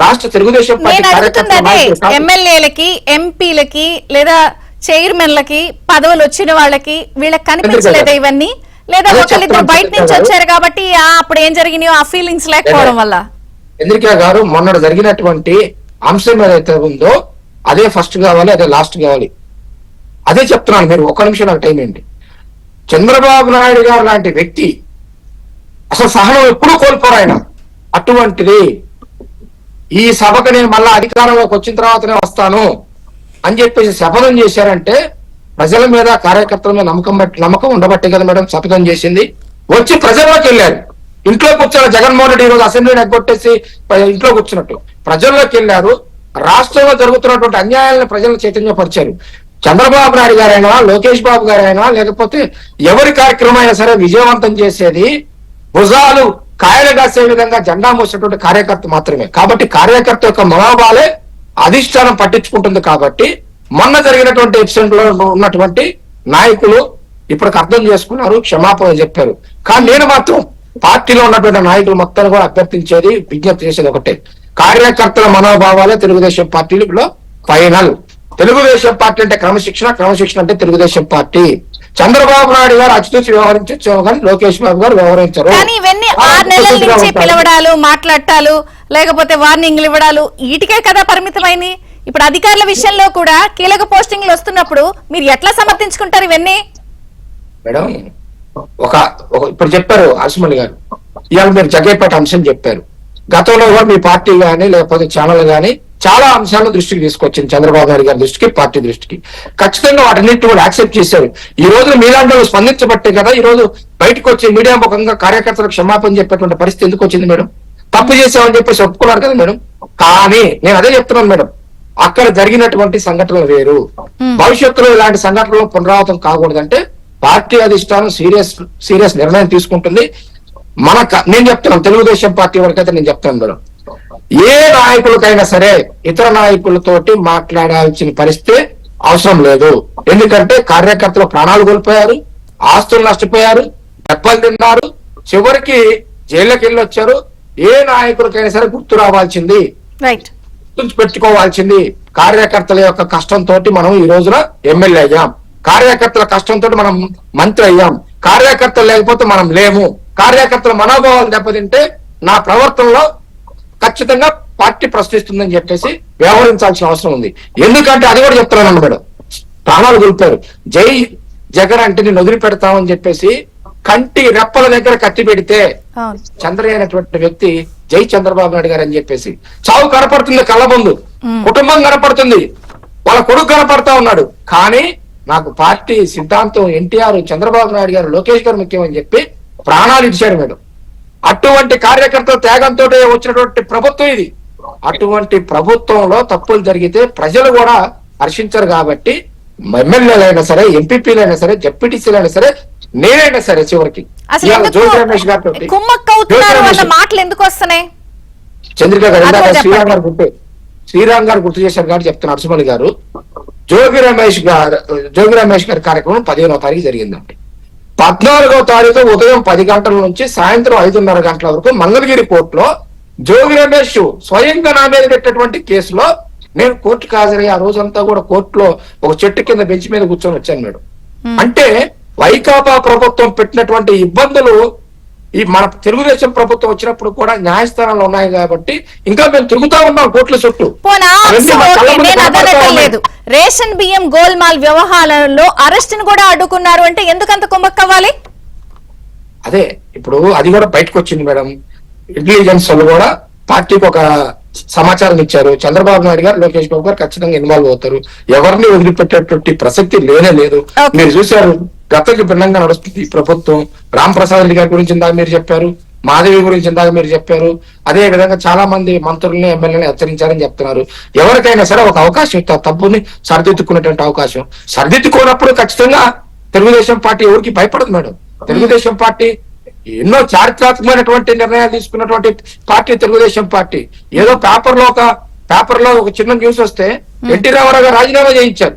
రాష్ట్ర తెలుగుదేశం పార్టీ కార్యకర్తలు, ఎమ్మెల్యేలకి, ఎంపీలకి లేదా చైర్మన్లకి పదవులు వచ్చిన వాళ్ళకి వీళ్ళకి కనిపించలేదా ఇవన్నీ? లేదా ఒకళ్ళిద్దరు బయట నుంచి వచ్చారు కాబట్టి అప్పుడు ఏం జరిగినాయో ఆ ఫీలింగ్స్ లేకపోవడం వల్ల? చంద్రిక గారు మొన్న జరిగినటువంటి అంశం ఏదైతే ఉందో అదే ఫస్ట్ కావాలి, అదే లాస్ట్ కావాలి, అదే చెప్తున్నాను. మీరు ఒక్క నిమిషం నాకు టైం ఏంటి. చంద్రబాబు నాయుడు గారు లాంటి వ్యక్తి అసలు సహనం ఎప్పుడూ కోల్పోరు ఆయన. అటువంటిది ఈ సభకు నేను మళ్ళా అధికారంలోకి వచ్చిన తర్వాతనే వస్తాను అని చెప్పేసి శపథం చేశారంటే ప్రజల మీద కార్యకర్తల మీద నమ్మకం ఉండబట్టే కదా మేడం శపథం చేసింది. వచ్చి ప్రజల్లోకి వెళ్ళారు. ఇంట్లో కూర్చొని జగన్మోహన్ రెడ్డి ఈరోజు అసెంబ్లీని ఎగ్గొట్టేసి ఇంట్లో కూర్చున్నట్టు ప్రజల్లోకి వెళ్ళారు. రాష్ట్రంలో జరుగుతున్నటువంటి అన్యాయాలను ప్రజలను చైతన్యపరిచారు. చంద్రబాబు నాయుడు గారైనా, లోకేష్ బాబు గారైనా, లేకపోతే ఎవరి కార్యక్రమం అయినా సరే విజయవంతం చేసేది భుజాలు కాయలు కాసే విధంగా జెండా మోసినటువంటి కార్యకర్త మాత్రమే. కాబట్టి కార్యకర్త యొక్క మనోభావాలే అధిష్టానం పట్టించుకుంటుంది. కాబట్టి మొన్న జరిగినటువంటి ఎపిసోడ్ లో ఉన్నటువంటి నాయకులు ఇప్పటికి అర్థం చేసుకున్నారు, క్షమాపణ చెప్పారు. కానీ నేను మాత్రం పార్టీలో ఉన్నటువంటి నాయకులు మొత్తం కూడా అభ్యర్థించేది, విజ్ఞప్తి చేసేది ఒకటే, కార్యకర్తల మనోభావాలే తెలుగుదేశం పార్టీలో ఫైనల్. తెలుగుదేశం పార్టీ అంటే క్రమశిక్షణ, క్రమశిక్షణ అంటే తెలుగుదేశం పార్టీ. చంద్రబాబు నాయుడు గారు అచ్చుతూచి వ్యవహరించచ్చు కానీ లోకేష్ బాబు గారు వ్యవహరించారు. కానీ ఇవన్నీ 6 నెలల నుంచి పిలవడాలు, మాట్లాడటాలు, లేకపోతే వార్నింగ్లు ఇవ్వడాలు వీటికే కదా పరిమితమైంది. ఇప్పుడు అధికారుల విషయంలో కూడా కీలక పోస్టింగ్లు వస్తున్నప్పుడు మీరు ఎట్లా సమర్థించుకుంటారు ఇవన్నీ? మేడం ఇప్పుడు చెప్పారు అసుమణి గారు, ఇవాళ మీరు జగ్గైపేట అంశం చెప్పారు. గతంలో కూడా మీ పార్టీ గానీ లేకపోతే ఛానల్ గానీ చాలా అంశాలను దృష్టికి తీసుకొచ్చింది చంద్రబాబు నాయుడు గారి దృష్టికి, పార్టీ దృష్టికి. ఖచ్చితంగా వాటన్నింటిని కూడా యాక్సెప్ట్ చేశారు. ఈ రోజు మీలాంటి స్పందించబట్టే కదా ఈ రోజు బయటకు వచ్చి మీడియా ముఖంగా కార్యకర్తలకు క్షమాపణ చెప్పేటువంటి పరిస్థితి ఎందుకు వచ్చింది మేడం? తప్పు చేసామని చెప్పేసి ఒప్పుకున్నారు కదా మేడం. కానీ నేను అదే చెప్తున్నాను మేడం, అక్కడ జరిగినటువంటి సంఘటనలు వేరు. భవిష్యత్తులో ఇలాంటి సంఘటనలు పునరావృతం కాకూడదంటే పార్టీ అధిష్టానం సీరియస్ నిర్ణయం తీసుకుంటుంది. నేను చెప్తున్నాను, తెలుగుదేశం పార్టీ వరకైతే నేను చెప్తాను మేడం, ఏ నాయకులకైనా సరే ఇతర నాయకులతోటి మాట్లాడాల్సిన పరిస్థితి అవసరం లేదు. ఎందుకంటే కార్యకర్తలు ప్రాణాలు కోల్పోయారు, ఆస్తులు నష్టపోయారు, దెబ్బలు తిన్నారు, చివరికి జైల్లోకి వెళ్ళి వచ్చారు. ఏ నాయకులకైనా సరే గుర్తు రావాల్సింది, గుర్తు పెట్టుకోవాల్సింది కార్యకర్తల యొక్క కష్టంతో మనం ఈ రోజున ఎమ్మెల్యే అయ్యాం, కార్యకర్తల కష్టంతో మనం మంత్రి అయ్యాం, కార్యకర్తలు లేకపోతే మనం లేము. కార్యకర్తల మనోభావాలు దెబ్బతింటే నా ప్రవర్తనలో ఖచ్చితంగా పార్టీ ప్రశ్నిస్తుందని చెప్పేసి వ్యవహరించాల్సిన అవసరం ఉంది. ఎందుకంటే అది కూడా చెప్తున్నాను మేడం, ప్రాణాలు కోల్పోయారు. జై జగన్ అంటే నేను వదిలిపెడతామని చెప్పేసి కంటి రెప్పల దగ్గర కత్తి పెడితే చంద్రయ్య అనేటువంటి వ్యక్తి జై చంద్రబాబు నాయుడు గారు అని చెప్పేసి చావు కనపడుతుంది, కళ్ళ ముందు కుటుంబం కనపడుతుంది, వాళ్ళ కొడుకు కనపడతా ఉన్నాడు. కానీ నాకు పార్టీ సిద్ధాంతం ఎన్టీఆర్, చంద్రబాబు నాయుడు గారు, లోకేష్ గారు ముఖ్యమని చెప్పి ప్రాణాలు ఇచ్చారు మేడం. అటువంటి కార్యకర్తల త్యాగంతో వచ్చినటువంటి ప్రభుత్వం ఇది. అటువంటి ప్రభుత్వంలో తప్పులు జరిగితే ప్రజలు కూడా హర్షించరు. కాబట్టి ఎమ్మెల్యేలైనా సరే, ఎంపీపీలైనా సరే, జెడ్పీటీసీలైనా సరే, నేనైనా సరే చివరికి జోగి రమేష్ గారితో మాటలు ఎందుకు వస్తున్నాయి? చంద్రిక గారు ఇందాక శ్రీరామ్ గారు గుర్తు చేశారు కాబట్టి చెప్తున్నారు అర్సుమణి గారు. జోగి రమేష్ గారి కార్యక్రమం 15వ తారీఖు జరిగిందండి. 14వ తారీఖు ఉదయం 10 గంటల నుంచి సాయంత్రం 5:30 గంటల వరకు మంగళగిరి కోర్టులో జోగి రమేష్ స్వయంగా నా మీద పెట్టినటువంటి కేసులో నేను కోర్టుకు హాజరయ్యి ఆ రోజంతా కూడా కోర్టులో ఒక చెట్టు కింద బెంచ్ మీద కూర్చొని వచ్చాను మేడం. అంటే వైకాపా ప్రభుత్వం పెట్టినటువంటి ఇబ్బందులు ఈ మన తెలుగుదేశం ప్రభుత్వం వచ్చినప్పుడు కూడా న్యాయస్థానంలో ఉన్నాయి కాబట్టి ఇంకా మేము తిరుగుతా ఉన్నాం కోర్టుల చుట్టూ. రేషన్ బియ్యం గోల్మాల్ వ్యవహారంలో అరెస్ట్ కూడా అడ్డుకున్నారు అంటే ఎందుకంత కుమ్మక్కవ్వాలి? అదే ఇప్పుడు అది కూడా బయటకు వచ్చింది మేడం. ఇంటెలిజెన్స్ వాళ్ళు కూడా పార్టీకి ఒక సమాచారం ఇచ్చారు. చంద్రబాబు నాయుడు గారు, లోకేష్ బాబు గారు ఖచ్చితంగా ఇన్వాల్వ్ అవుతారు, ఎవరిని వదిలిపెట్టేటువంటి ప్రసక్తి లేనే లేదు. మీరు చూశారు గతకి భిన్నంగా నడుస్తుంది ఈ ప్రభుత్వం. రామ్ ప్రసాద్ రెడ్డి గారి గురించి ఇందాక మీరు చెప్పారు, మాధవి గురించి ఇందాక మీరు చెప్పారు. అదే విధంగా చాలా మంది మంత్రుల్ని ఎమ్మెల్యేని హెచ్చరించారని చెప్తున్నారు. ఎవరికైనా సరే ఒక అవకాశం ఇస్తారు, తప్పుని సరిదిద్దుకునేటువంటి అవకాశం. సరిదిద్దుకోనప్పుడు ఖచ్చితంగా తెలుగుదేశం పార్టీ ఎవరికి భయపడదు మేడం. తెలుగుదేశం పార్టీ ఎన్నో చారిత్రాత్మకమైనటువంటి నిర్ణయాలు తీసుకున్నటువంటి పార్టీ తెలుగుదేశం పార్టీ. ఏదో పేపర్ లో ఒక చిన్న న్యూస్ వస్తే ఎన్టీ రామారావు గారు రాజీనామా చేయించారు.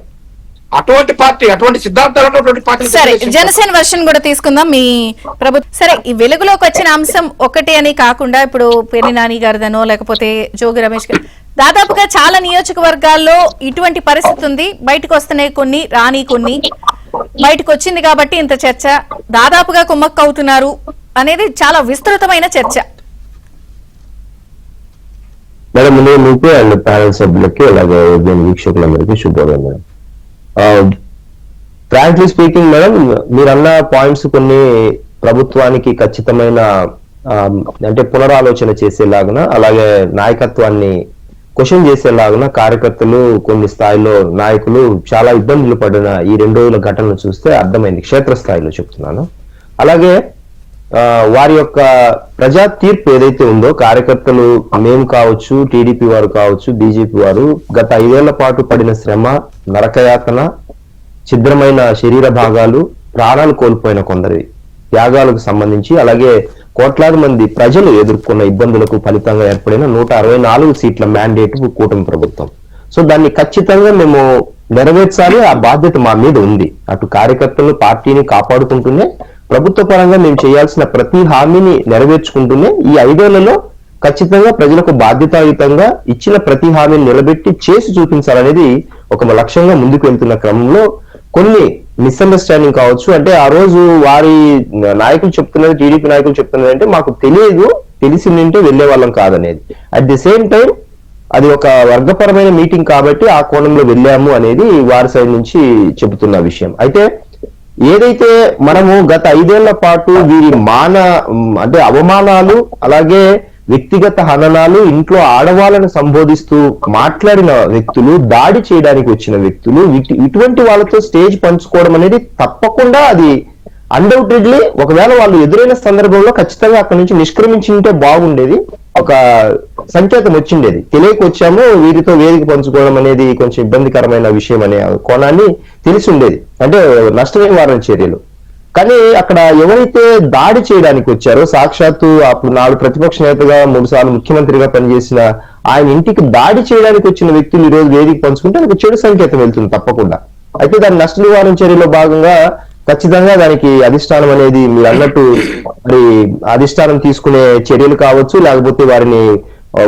అటువంటి పార్టీ, అటువంటి సిద్ధాంతాలు ఉన్నటువంటి పార్టీ. సరే, జనసేన వర్షన్ కూడా తీసుకుందాం. మీ ప్రభుత్వం సరే, ఈ వెలుగులోకి వచ్చిన అంశం ఒకటి అని కాకుండా ఇప్పుడు పేర్ని నాని గారిదనో లేకపోతే జోగి రమేష్ గారు, దాదాపుగా చాలా నియోజకవర్గాల్లో ఇటువంటి పరిస్థితి ఉంది. బయటకు వస్తున్నాయి కొన్ని, రాని కొన్ని. బయటకు వచ్చింది కాబట్టి ఇంత చర్చ. దాదాపుగా కుమ్మక్క అవుతున్నారు అనేది చాలా విస్తృతమైన చర్చ. మేడం, ముందుగా మీకు అండ్ ప్యానల్ సభ్యులకి అలాగే వీక్షకులందరికీ శుభోదయం మేడం. ఫ్రాంక్లీ స్పీకింగ్ మేడం, మీరన్న పాయింట్స్ కొన్ని ప్రభుత్వానికి ఖచ్చితమైన అంటే పునరాలోచన చేసేలాగున, అలాగే నాయకత్వాన్ని క్వశ్చన్ చేసేలాగున కార్యకర్తలు కొన్ని స్థాయిలో నాయకులు చాలా ఇబ్బందులు పడిన ఈ 2 రోజుల ఘటనలు చూస్తే అర్థమైంది, క్షేత్రస్థాయిలో చెప్తున్నాను. అలాగే వారి యొక్క ప్రజా తీర్పు ఏదైతే ఉందో, కార్యకర్తలు మేము కావచ్చు, టీడీపీ వారు కావచ్చు, బీజేపీ వారు గత 5 ఏళ్ల పాటు పడిన శ్రమ, నరకయాతన, ఛిద్రమైన శరీర భాగాలు, ప్రాణాలు కోల్పోయిన కొందరి త్యాగాలకు సంబంధించి, అలాగే కోట్లాది మంది ప్రజలు ఎదుర్కొన్న ఇబ్బందులకు ఫలితంగా ఏర్పడిన 164 సీట్ల మ్యాండేట్ కూటమి ప్రభుత్వం. సో దాన్ని ఖచ్చితంగా మేము నెరవేర్చాలి, ఆ బాధ్యత మా మీద ఉంది. అటు కార్యకర్తలు పార్టీని కాపాడుకుంటూనే, ప్రభుత్వ పరంగా మేము చేయాల్సిన ప్రతి హామీని నెరవేర్చుకుంటూనే ఈ 5 ఏళ్లలో ఖచ్చితంగా ప్రజలకు బాధ్యతాయుతంగా ఇచ్చిన ప్రతి హామీని నిలబెట్టి చేసి చూపించాలనేది ఒక లక్ష్యంగా ముందుకు వెళ్తున్న క్రమంలో కొన్ని మిస్అండర్స్టాండింగ్ కావచ్చు. అంటే ఆ రోజు వారి నాయకులు చెప్తున్నది, టీడీపీ నాయకులు చెప్తున్నది అంటే మాకు తెలియదు, తెలిసిందంటే వెళ్లే వాళ్ళం కాదనేది. అట్ ది సేమ్ టైం అది ఒక వర్గపరమైన మీటింగ్ కాబట్టి ఆ కోణంలో వెళ్ళాము అనేది వారి సైడ్ నుంచి చెబుతున్న విషయం. అయితే ఏదైతే మనము గత 5 ఏళ్ల పాటు వీరి అంటే అవమానాలు, అలాగే వ్యక్తిగత హననాలు, ఇంట్లో ఆడవాళ్ళను సంబోధిస్తూ మాట్లాడిన వ్యక్తులు, దాడి చేయడానికి వచ్చిన వ్యక్తులు, ఇటువంటి వాళ్ళతో స్టేజ్ పంచుకోవడం అనేది తప్పకుండా అది అన్డౌటెడ్లీ ఒకవేళ వాళ్ళు ఎదురైన సందర్భంలో ఖచ్చితంగా అక్కడి నుంచి నిష్క్రమించి ఉంటే బాగుండేది, ఒక సంకేతం వచ్చిండేది. తెలియక వచ్చాము, వీరితో వేదిక పంచుకోవడం అనేది కొంచెం ఇబ్బందికరమైన విషయం అనే కోణాన్ని తెలిసి ఉండేది, అంటే నష్ట నివారణ చర్యలు. కానీ అక్కడ ఎవరైతే దాడి చేయడానికి వచ్చారో, సాక్షాత్తు అప్పుడు నాడు ప్రతిపక్ష నేతగా 3 సార్లు ముఖ్యమంత్రిగా పనిచేసిన ఆయన ఇంటికి దాడి చేయడానికి వచ్చిన వ్యక్తులు ఈ రోజు వేదిక పంచుకుంటే అది చెడు సంకేతం వెళ్తుంది తప్పకుండా. అయితే దాని నష్ట నివారణ చర్యలో భాగంగా ఖచ్చితంగా దానికి అధిష్టానం అనేది మీరు అన్నట్టు మరి అధిష్టానం తీసుకునే చర్యలు కావచ్చు, లేకపోతే వారిని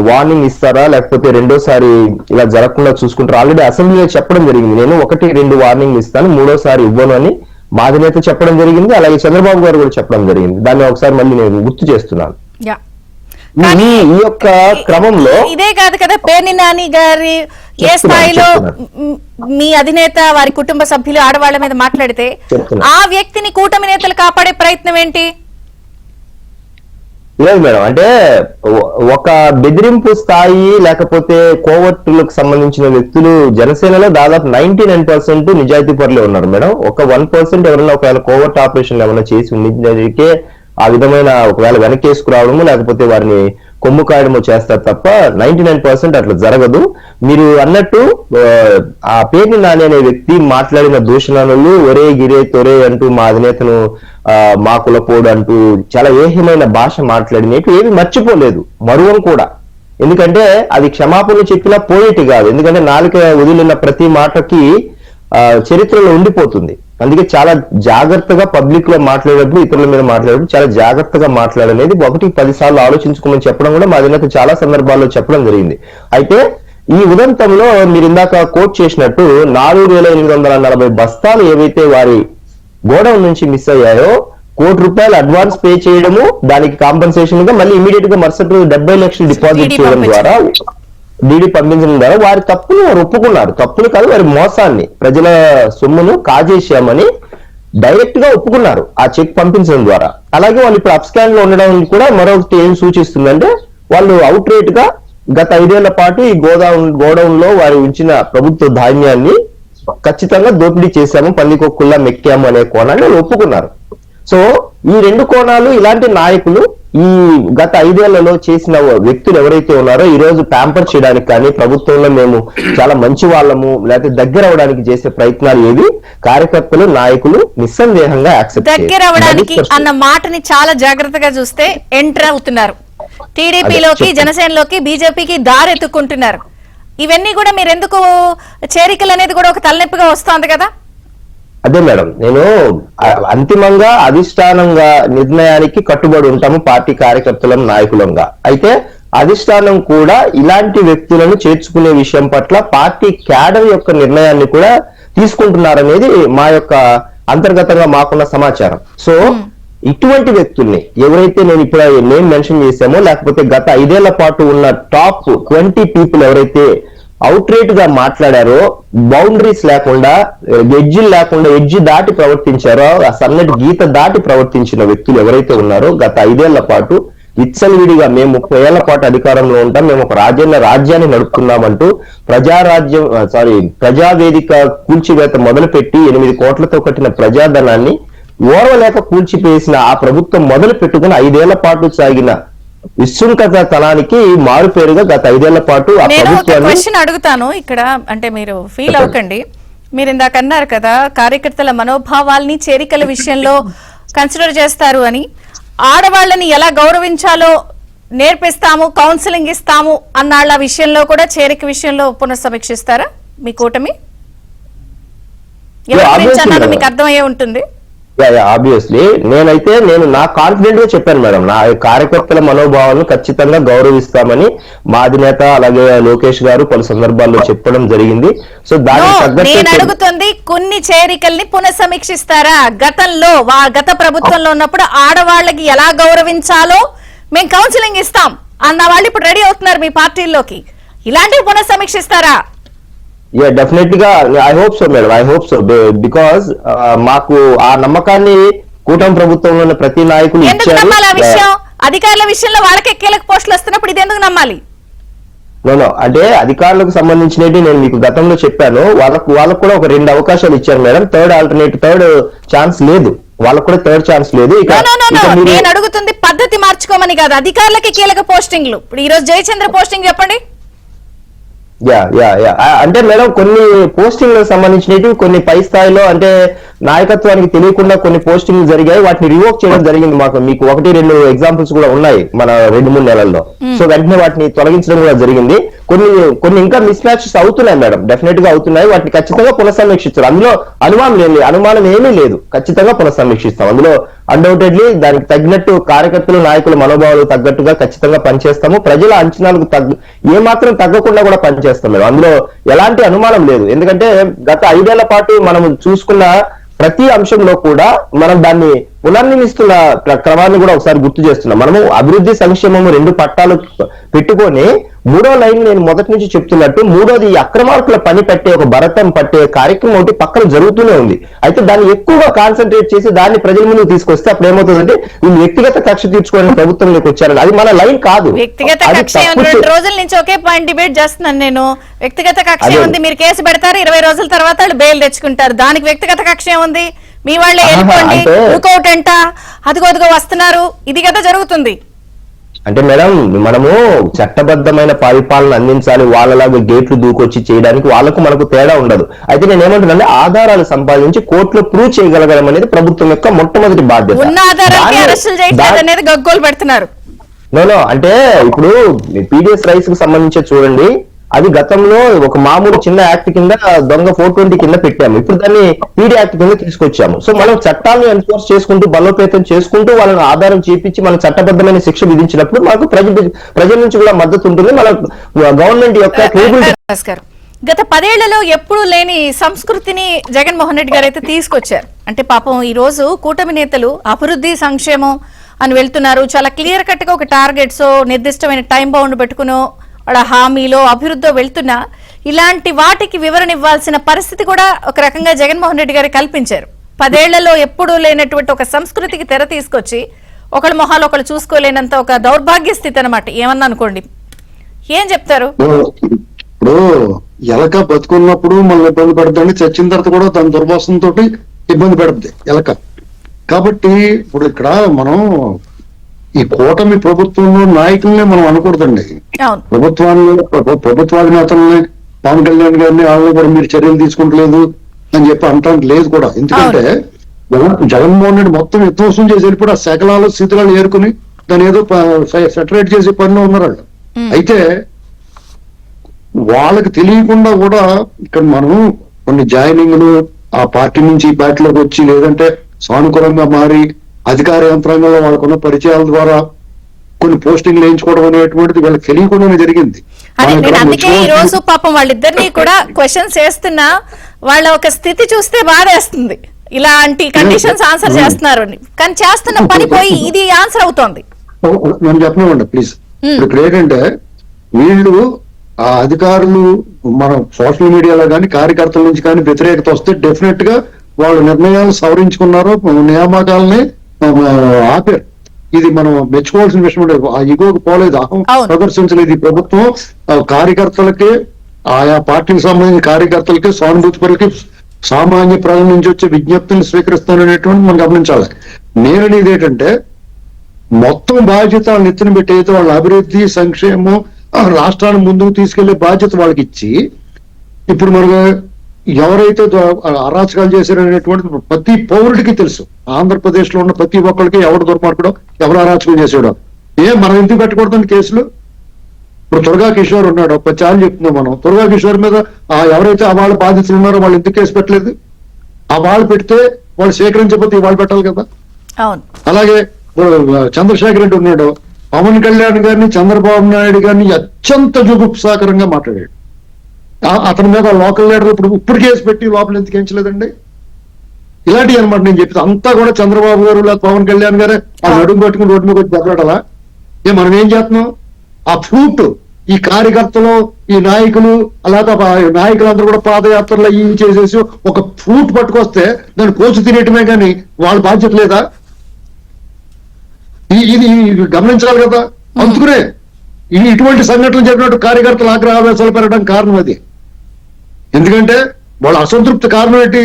వార్నింగ్ ఇస్తారా, లేకపోతే రెండోసారి ఇలా జరగకుండా చూసుకుంటారు. ఆల్రెడీ అసెంబ్లీలో చెప్పడం జరిగింది, నేను 1-2 వార్నింగ్ ఇస్తాను, 3వసారి ఇవ్వను అని మా అధినేత చెప్పడం జరిగింది. అలాగే చంద్రబాబు గారు కూడా చెప్పడం జరిగింది. దాన్ని ఒకసారి మళ్ళీ నేను గుర్తు చేస్తున్నాను. ఈ యొక్క క్రమంలో ఇదే కాదు కదా, పేర్ని నాని గారి ఏ స్థాయిలో మీ అధినేత వారి కుటుంబ సభ్యులు ఆడవాళ్ల మీద మాట్లాడితే ఆ వ్యక్తిని కూటమి నేతలు కాపాడే ప్రయత్నం ఏంటి? లేదు మేడం, అంటే ఒక బెదిరింపు స్థాయి లేకపోతే కోవర్టులకు సంబంధించిన వ్యక్తులు జనసేనలో దాదాపు 99% నిజాయితీ పరులే ఉన్నారు మేడం. ఒక 1% ఎవరైనా ఒకవేళ కోవర్ట్ ఆపరేషన్ ఏమైనా చేసి ఉండించే ఆ విధమైన ఒకవేళ వెనకేసుకురావడము లేకపోతే వారిని కొమ్ము కాయడము చేస్తారు తప్ప 99% అట్లా జరగదు. మీరు అన్నట్టు ఆ పేర్ని నాని అనే వ్యక్తి మాట్లాడిన దూషణలు ఒరే గిరే తొరే అంటూ మా అధినేతను మా కులపోడు అంటూ చాలా ఏహ్యమైన భాష మాట్లాడినట్టు ఏమి మర్చిపోలేదు, మరువం కూడా. ఎందుకంటే అది క్షమాపణలు చెప్పినా పోయేటి కాదు, ఎందుకంటే నాలుక వదిలిన ప్రతి మాటకి చరిత్రలో ఉండిపోతుంది. అందుకే చాలా జాగ్రత్తగా పబ్లిక్ లో మాట్లాడేటప్పుడు, ఇతరుల మీద మాట్లాడేటప్పుడు చాలా జాగ్రత్తగా మాట్లాడనేది 1-10 సార్లు ఆలోచించుకోమని చెప్పడం కూడా మా అధినేత చాలా సందర్భాల్లో చెప్పడం జరిగింది. అయితే ఈ ఉదంతంలో మీరు ఇందాక కోట్ చేసినట్టు 4,840 బస్తాలు ఏవైతే వారి గోడౌన్ నుంచి మిస్ అయ్యాయో, ₹1 కోటి అడ్వాన్స్ పే చేయడము, దానికి కాంపెన్సేషన్ గా మళ్ళీ ఇమీడియట్ గా మరుసటి రోజు 70 లక్షలు డిపాజిట్ చేయడం ద్వారా, డీడీ పంపించడం ద్వారా వారి తప్పును వారు ఒప్పుకున్నారు. తప్పులు కాదు, వారి మోసాన్ని, ప్రజల సొమ్మును కాజేశామని డైరెక్ట్ గా ఒప్పుకున్నారు ఆ చెక్ పంపించడం ద్వారా. అలాగే వాళ్ళు ఇప్పుడు అప్ స్కాన్ లో ఉండడం కూడా మరొకటి ఏం సూచిస్తుందంటే, వాళ్ళు అవుట్ రేట్ గా గత 5 ఏళ్ల పాటు ఈ గోడౌన్ లో వారు ఉంచిన ప్రభుత్వ ధాన్యాన్ని ఖచ్చితంగా దోపిడీ చేశాము, పందికొక్కుల్లా మెక్కాము అనే కోణాన్ని వాళ్ళు ఒప్పుకున్నారు. సో ఈ రెండు కోణాలు ఇలాంటి నాయకులు ఈ గత 5 ఏళ్లలో చేసిన వ్యక్తులు ఎవరైతే ఉన్నారో ఈ రోజు ప్యాంపర్ చేయడానికి కానీ ప్రభుత్వంలో మేము చాలా మంచి వాళ్ళము లేకపోతే దగ్గర అవడానికి చేసే ప్రయత్నాలు ఏవి కార్యకర్తలు నాయకులు నిస్సందేహంగా యాక్సెప్ట్ దగ్గర అవడానికి అన్న మాటని చాలా జాగ్రత్తగా చూస్తే ఎంటర్ అవుతున్నారు. టీడీపీలోకి, జనసేనలోకి, బీజేపీకి దారెత్తుకుంటున్నారు. ఇవన్నీ కూడా మీరు ఎందుకు చేరికలు అనేది కూడా ఒక తలనొప్పిగా వస్తోంది కదా? అదే మేడం, నేను అంతిమంగా అధిష్టానంగా నిర్ణయానికి కట్టుబడి ఉంటాము పార్టీ కార్యకర్తలం నాయకులంగా. అయితే అధిష్టానం కూడా ఇలాంటి వ్యక్తులను చేర్చుకునే విషయం పట్ల పార్టీ క్యాడర్ యొక్క నిర్ణయాన్ని కూడా తీసుకుంటున్నారనేది మా యొక్క అంతర్గతంగా మాకున్న సమాచారం. సో ఇటువంటి వ్యక్తుల్ని ఎవరైతే నేను ఇప్పుడు నేమ్ మెన్షన్ చేశామో లేకపోతే గత 5 ఏళ్ల పాటు ఉన్న టాప్ 20 పీపుల్ ఎవరైతే అవుట్ రేట్ గా మాట్లాడారో, బౌండరీస్ లేకుండా, ఎడ్జిలు లేకుండా ఎడ్జి దాటి ప్రవర్తించారో, ఆ సన్నటి గీత దాటి ప్రవర్తించిన వ్యక్తులు ఎవరైతే ఉన్నారో గత 5 ఏళ్ల పాటు విచ్చలవిడిగా మేము 30 ఏళ్ల పాటు అధికారంలో ఉంటాం, మేము ఒక రాజ్యాన్ని నడుపుతున్నామంటూ ప్రజావేదిక కూల్చివేత మొదలుపెట్టి 8 కోట్లతో కట్టిన ప్రజాధనాన్ని ఓర్వలేక కూల్చిపేసిన ఆ ప్రభుత్వం మొదలు పెట్టుకుని 5 ఏళ్ల పాటు సాగిన విశృంఖలతనానికి మారు పేరుగా గత 5 ఏళ్ల పాటు ఆ ప్రభుత్వాన్ని క్వశ్చన్ అడుగుతాను ఇక్కడ. అంటే మీరు ఫీల్ అవ్వకండి. మీరు ఇందాక అన్నారు కదా కార్యకర్తల మనోభావాల్ని చేరికల విషయంలో కన్సిడర్ చేస్తారు అని. ఆడవాళ్ళని ఎలా గౌరవించాలో నేర్పిస్తాము, కౌన్సిలింగ్ ఇస్తాము అన్నాళ్ళ విషయంలో కూడా చేరిక విషయంలో పునఃసమీక్షిస్తారా మీ కూటమి? ఎవరి గురించి అన్నారో మీకు అర్థమయ్యే ఉంటుంది. ఆబ్వియస్లీ నేను నా కాన్ఫిడెంట్ గా చెప్పాను మేడం, నా కార్యకర్తల మనోభావాలను ఖచ్చితంగా గౌరవిస్తామని మా అధినేత అలాగే లోకేష్ గారు పలు సందర్భాల్లో చెప్పడం జరిగింది. సో నేను అడుగుతుంది కొన్ని చేరికల్ని పునఃసమీక్షిస్తారా? గతంలో గత ప్రభుత్వంలో ఉన్నప్పుడు ఆడవాళ్ళకి ఎలా గౌరవించాలో మేము కౌన్సిలింగ్ ఇస్తాం అన్న వాళ్ళు ఇప్పుడు రెడీ అవుతున్నారు మీ పార్టీల్లోకి. ఇలాంటివి పునఃసమీక్షిస్తారా? డెఫినెట్ గా I hope so madam, I hope so. Because మాకు ఆ నమ్మకాన్ని కూటమి ప్రభుత్వంలో ఉన్న ప్రతి నాయకులు ఎందుకు నమ్మాలి? ఆ విషయం అధికారుల విషయంలో వాళ్ళకే కీలక పోస్టులు వస్తున్నప్పుడు ఇది ఎందుకు నమ్మాలి? అంటే అధికారులకు సంబంధించినవి నేను మీకు గతంలో చెప్పాను. వాళ్ళకు కూడా ఒక 2 అవకాశాలు ఇచ్చారు మేడం. థర్డ్ ఛాన్స్ లేదు, వాళ్ళకు కూడా థర్డ్ ఛాన్స్ లేదు. నేను అడుగుతుంది పద్ధతి మార్చుకోమని కాదు, అధికారులకి కీలక పోస్టింగ్లు. ఇప్పుడు ఈ రోజు జయచంద్ర పోస్టింగ్ చెప్పండి. అంటే మేడం కొన్ని పోస్టింగ్లకు సంబంధించినవి కొన్ని పై స్థాయిలో అంటే నాయకత్వానికి తెలియకుండా కొన్ని పోస్టింగ్లు జరిగాయి, వాటిని రివోక్ చేయడం జరిగింది. మీకు 1-2 ఎగ్జాంపుల్స్ కూడా ఉన్నాయి మన 2-3 నెలల్లో. సో వెంటనే వాటిని తొలగించడం కూడా జరిగింది. కొన్ని ఇంకా మిస్ మ్యాచెస్ అవుతున్నాయి మేడం, డెఫినెట్ గా అవుతున్నాయి. వాటిని ఖచ్చితంగా పునఃసమీక్షిస్తారు, అందులో అనుమానం ఏమీ లేదు. ఖచ్చితంగా పునఃసమీక్షిస్తాం, అందులో అన్డౌటెడ్లీ దానికి తగినట్టు కార్యకర్తలు నాయకుల మనోభావాలు తగ్గట్టుగా ఖచ్చితంగా పనిచేస్తాము. ప్రజల అంచనాలకు ఏమాత్రం తగ్గకుండా కూడా పనిచేస్తాం మేడం, అందులో ఎలాంటి అనుమానం లేదు. ఎందుకంటే గత 5 ఏళ్ల పాటు మనం చూసుకున్న ప్రతి అంశంలో కూడా మనం దాన్ని పునర్నిర్మిస్తున్న క్రమాన్ని కూడా ఒకసారి గుర్తు చేస్తున్నాం. మనము అభివృద్ధి సంక్షేమము 2 పట్టాలు పెట్టుకొని 3వ లైన్ నేను మొదటి నుంచి చెప్తున్నట్టు 3వది ఈ అక్రమార్కుల పని పట్టే ఒక భరతం పట్టే కార్యక్రమం ఒకటి పక్కన జరుగుతూనే ఉంది. అయితే దాన్ని ఎక్కువగా కాన్సన్ట్రేట్ చేసి దాన్ని ప్రజల ముందుకు తీసుకొస్తే అప్పుడు ఏమవుతుందంటే వీళ్ళు వ్యక్తిగత కక్ష తీర్చుకోవడానికి ప్రభుత్వంలోకి వచ్చారని, అది మన లైన్ కాదు. వ్యక్తిగత కక్ష 2 రోజుల నుంచి ఒకే పాయింట్ డిబేట్ చేస్తున్నాను నేను. వ్యక్తిగత కక్ష ఉంది, మీరు కేసు పెడతారు, 20 రోజుల తర్వాత వాళ్ళు బెయిల్ తెచ్చుకుంటారు. దానికి వ్యక్తిగత కక్ష ఉంది, మీ వాళ్ళే వెళ్ళిపోండి లుకౌట్ అంట, అదిగో వస్తున్నారు, ఇది కదా జరుగుతుంది. అంటే మేడం మనము చట్టబద్ధమైన పరిపాలన అందించాలి, వాళ్ళలాగా గేట్లు దూకొచ్చి చేయడానికి వాళ్ళకు మనకు తేడా ఉండదు. అయితే నేను ఏమంటున్నానంటే ఆధారాలు సంపాదించి కోర్టులో ప్రూవ్ చేయగలగడం అనేది ప్రభుత్వం యొక్క మొట్టమొదటి బాధ్యత. ఉన్న ఆధారాలకి అరెస్టులు చేయట్లేదు అనేది గగ్గోలు పెడుతున్నారు. అంటే ఇప్పుడు పీడిఎస్ రైస్ కు సంబంధించి చూడండి, అది గతంలో ఒక మామూలు చిన్న యాక్ట్ కింద దొంగ 420 కింద పెట్టాము, ఇప్పుడు దాన్ని పీడీ యాక్ట్ కింద తీసుకొచ్చాము. సో మనం చట్టాలను ఎన్ఫోర్స్ చేసుకుంటూ బలోపేతం చేసుకుంటూ వాళ్ళని ఆధారం చేపించి మనం చట్టబద్ధమైన శిక్ష విధించినప్పుడు మనకు ప్రజల నుంచి కూడా మద్దతు ఉంటుంది, మన గవర్నమెంట్ యొక్క కేబుల్. గత 10 ఏళ్లలో ఎప్పుడు లేని సంస్కృతిని జగన్మోహన్ రెడ్డి గారు అయితే తీసుకొచ్చారు. అంటే పాపం ఈ రోజు కూటమి నేతలు అభివృద్ధి సంక్షేమం అని వెళ్తున్నారు, చాలా క్లియర్ కట్ గా ఒక టార్గెట్స్ నిర్దిష్టమైన టైం బౌండ్ పెట్టుకునో వాళ్ళ హామీలో అభివృద్ధిలో వెళ్తున్నా ఇలాంటి వాటికి వివరణ ఇవ్వాల్సిన పరిస్థితి కూడా ఒక రకంగా జగన్మోహన్ రెడ్డి గారు కల్పించారు. 10 ఏళ్లలో ఎప్పుడూ లేనటువంటి ఒక సంస్కృతికి తెర తీసుకొచ్చి ఒకళ్ళ మొహాలు ఒకళ్ళు చూసుకోలేనంత ఒక దౌర్భాగ్య స్థితి అనమాట. ఏమన్నా అనుకోండి, ఏం చెప్తారు? ఇప్పుడు ఎలక బతుకున్నప్పుడు మనల్ని ఇబ్బంది పెడతాండి, చచ్చిన తర్వాత కూడా తన దుర్వాసనతో ఇబ్బంది పెడుతుంది ఎలక. కాబట్టి ఇప్పుడు ఇక్కడ మనం ఈ కూటమి ప్రభుత్వంలో నాయకుల్ని మనం అనకూడదండి. అవును. ప్రభుత్వాధినేతల్ని పవన్ కళ్యాణ్ గారిని వాళ్ళని కూడా మీరు చర్యలు తీసుకుంటలేదు అని చెప్పి అంటానికి లేదు కూడా. ఎందుకంటే జగన్మోహన్ రెడ్డి మొత్తం విధ్వంసం చేసి వెళ్ళిపోయి ఆ శకలాలు స్థితిలాలు ఏరుకుని దాన్ని ఏదో సెటరేట్ చేసే పనిలో ఉన్నారు వాళ్ళు. అయితే వాళ్ళకి తెలియకుండా కూడా ఇక్కడ మనం కొన్ని జాయినింగ్లు ఆ పార్టీ నుంచి ఈ పార్టీలోకి వచ్చి లేదంటే సానుకూలంగా మారి అధికార యంత్రాంగంలో వాళ్ళకున్న పరిచయాల ద్వారా కొన్ని పోస్టింగ్లు వేయించుకోవడం అనేటువంటిది వీళ్ళకి తెలియకుండానే జరిగింది. అదే నేను అందుకే ఈ రోజు పాపం వాళ్ళిద్దరిని కూడా క్వశ్చన్స్ చేస్తున్నా వాళ్ళ ఒక స్థితి చూస్తే బాధేస్తుంది. ఇలాంటి కండిషన్స్ ఆన్సర్ చేస్తున్నారు అని, కానీ చేస్తున్న పని పోయి ఇది ఆన్సర్ అవుతోంది. నేను చెప్పనివ్వండి ప్లీజ్. ఇక్కడ ఏంటంటే వీళ్ళు ఆ అధికారులు మన సోషల్ మీడియాలో కానీ కార్యకర్తల నుంచి కానీ వ్యతిరేకత వస్తే డెఫినెట్ గా వాళ్ళ నిర్ణయాలు సవరించుకున్నారు, నియామకాలని ఆపారు. ఇది మనం మెచ్చుకోవాల్సిన విషయం. ఆ ఇగోకి పోలేదు, అహం ప్రదర్శించలేదు ఈ ప్రభుత్వం. కార్యకర్తలకి, ఆయా పార్టీకి సంబంధించిన కార్యకర్తలకి, సానుభూతి పరులకి, సామాన్య ప్రజల నుంచి వచ్చే విజ్ఞప్తులను స్వీకరిస్తాననేటువంటి మనం గమనించాలి. నేననేది ఏంటంటే మొత్తం బాధ్యత వాళ్ళని ఎత్తున పెట్టేది వాళ్ళ అభివృద్ధి సంక్షేమం రాష్ట్రాన్ని ముందుకు తీసుకెళ్లే బాధ్యత వాళ్ళకి ఇచ్చి, ఇప్పుడు మనకు ఎవరైతే అరాచకాలు చేశారనేటువంటిది ప్రతి పౌరుడికి తెలుసు. ఆంధ్రప్రదేశ్ లో ఉన్న ప్రతి ఒక్కరికి ఎవడు దుర్మార్గుడో, ఎవరు అరాచకం చేసాడో. మనం ఎందుకు పెట్టకూడదండి కేసులు? ఇప్పుడు తురగా కిషోర్ ఉన్నాడు, చాలా చెప్తున్నాం మనం. తురగా కిషోర్ మీద ఎవరైతే వాళ్ళ బాధితులు ఉన్నారో వాళ్ళు ఎందుకు కేసు పెట్టలేదు? ఆ వాళ్ళు పెడితే వాళ్ళు సేకరించకపోతే వాళ్ళు పెట్టాలి కదా. అలాగే చంద్రశేఖర్ రెడ్డి ఉన్నాడు, పవన్ కళ్యాణ్ గారిని, చంద్రబాబు నాయుడు గారిని అత్యంత జుగుప్సాకరంగా మాట్లాడాడు. అతని మీద లోకల్ లీడర్ ఇప్పుడు కేసు పెట్టి లోపల ఎందుకు ఎంచలేదండి? ఇలాంటివి అనమాట నేను చెప్పి. అంతా కూడా చంద్రబాబు గారు లేదా పవన్ కళ్యాణ్ గారే ఆ నడుము పట్టుకుని రోడ్డు మీద వచ్చి దెబ్బలాడాలా? మనం ఏం చేస్తున్నాం? ఆ ఫ్రూట్ ఈ కార్యకర్తలు, ఈ నాయకులు, అలాగే నాయకులందరూ కూడా పాదయాత్రలు ఇవి చేసేసి ఒక ఫ్రూట్ పట్టుకొస్తే దాన్ని కోసి తినేయటమే కానీ వాళ్ళ బాధ్యత లేదా? ఇది గమనించాలి కదా. అందుకునే ఇటువంటి సంఘటనలు జరిగినట్టు కార్యకర్తలు ఆగ్రహావేశాలు పెరగడానికి కారణం అది. ఎందుకంటే వాళ్ళ అసంతృప్తి కారణం ఏంటి?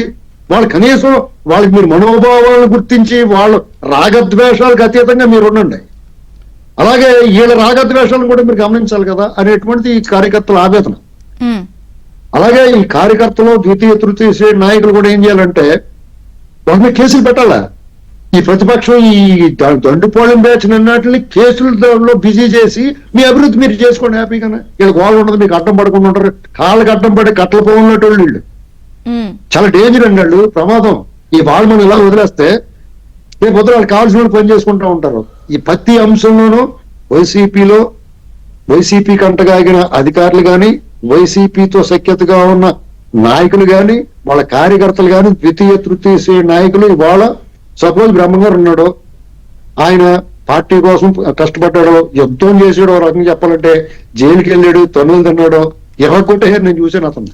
వాళ్ళు కనీసం వాళ్ళకి మీరు మనోభావాలను గుర్తించి వాళ్ళ రాగద్వేషాలకు అతీతంగా మీరు ఉండండి. అలాగే వీళ్ళ రాగద్వేషాలను కూడా మీరు గమనించాలి కదా అనేటువంటిది ఈ కార్యకర్తల ఆవేదన. అలాగే ఈ కార్యకర్తలు, ద్వితీయ తృతీయ శ్రేణి నాయకులు కూడా ఏం చేయాలంటే వాళ్ళ మీద కేసులు పెట్టాలా? ఈ ప్రతిపక్షం ఈ దండుపోలింగ్ బ్యాచ్ అన్నిటిని కేసులలో బిజీ చేసి మీ అభివృద్ధి మీరు చేసుకోండి హ్యాపీగానే. వీళ్ళకి వాళ్ళు ఉండదు, మీకు అడ్డం పడకుండా ఉంటారు. కాళ్ళకి అడ్డం పడి కట్టలు పోన్నట్టు వీళ్ళు చాలా డేంజర్ అండి. వాళ్ళు ప్రమాదం. ఈ వాళ్ళు మనం ఇలా వదిలేస్తే రేపు పొద్దున వాళ్ళు కావాల్సిన పని చేసుకుంటూ ఉంటారు. ఈ ప్రతి అంశంలోనూ వైసీపీ కంటగాగిన అధికారులు కానీ, వైసీపీతో సఖ్యతగా ఉన్న నాయకులు కానీ, వాళ్ళ కార్యకర్తలు కానీ, ద్వితీయ తృతీయ శ్రేణి నాయకులు ఇవాళ సపోజ్ బ్రహ్మంగారు ఉన్నాడు, ఆయన పార్టీ కోసం కష్టపడ్డాడు, యుద్ధం చేసాడు. రకంగా చెప్పాలంటే జైలుకి వెళ్ళాడు, తొన్నులు తిన్నాడు, ఎర్రగొట్టేసారు. నేను చూశాను అతను.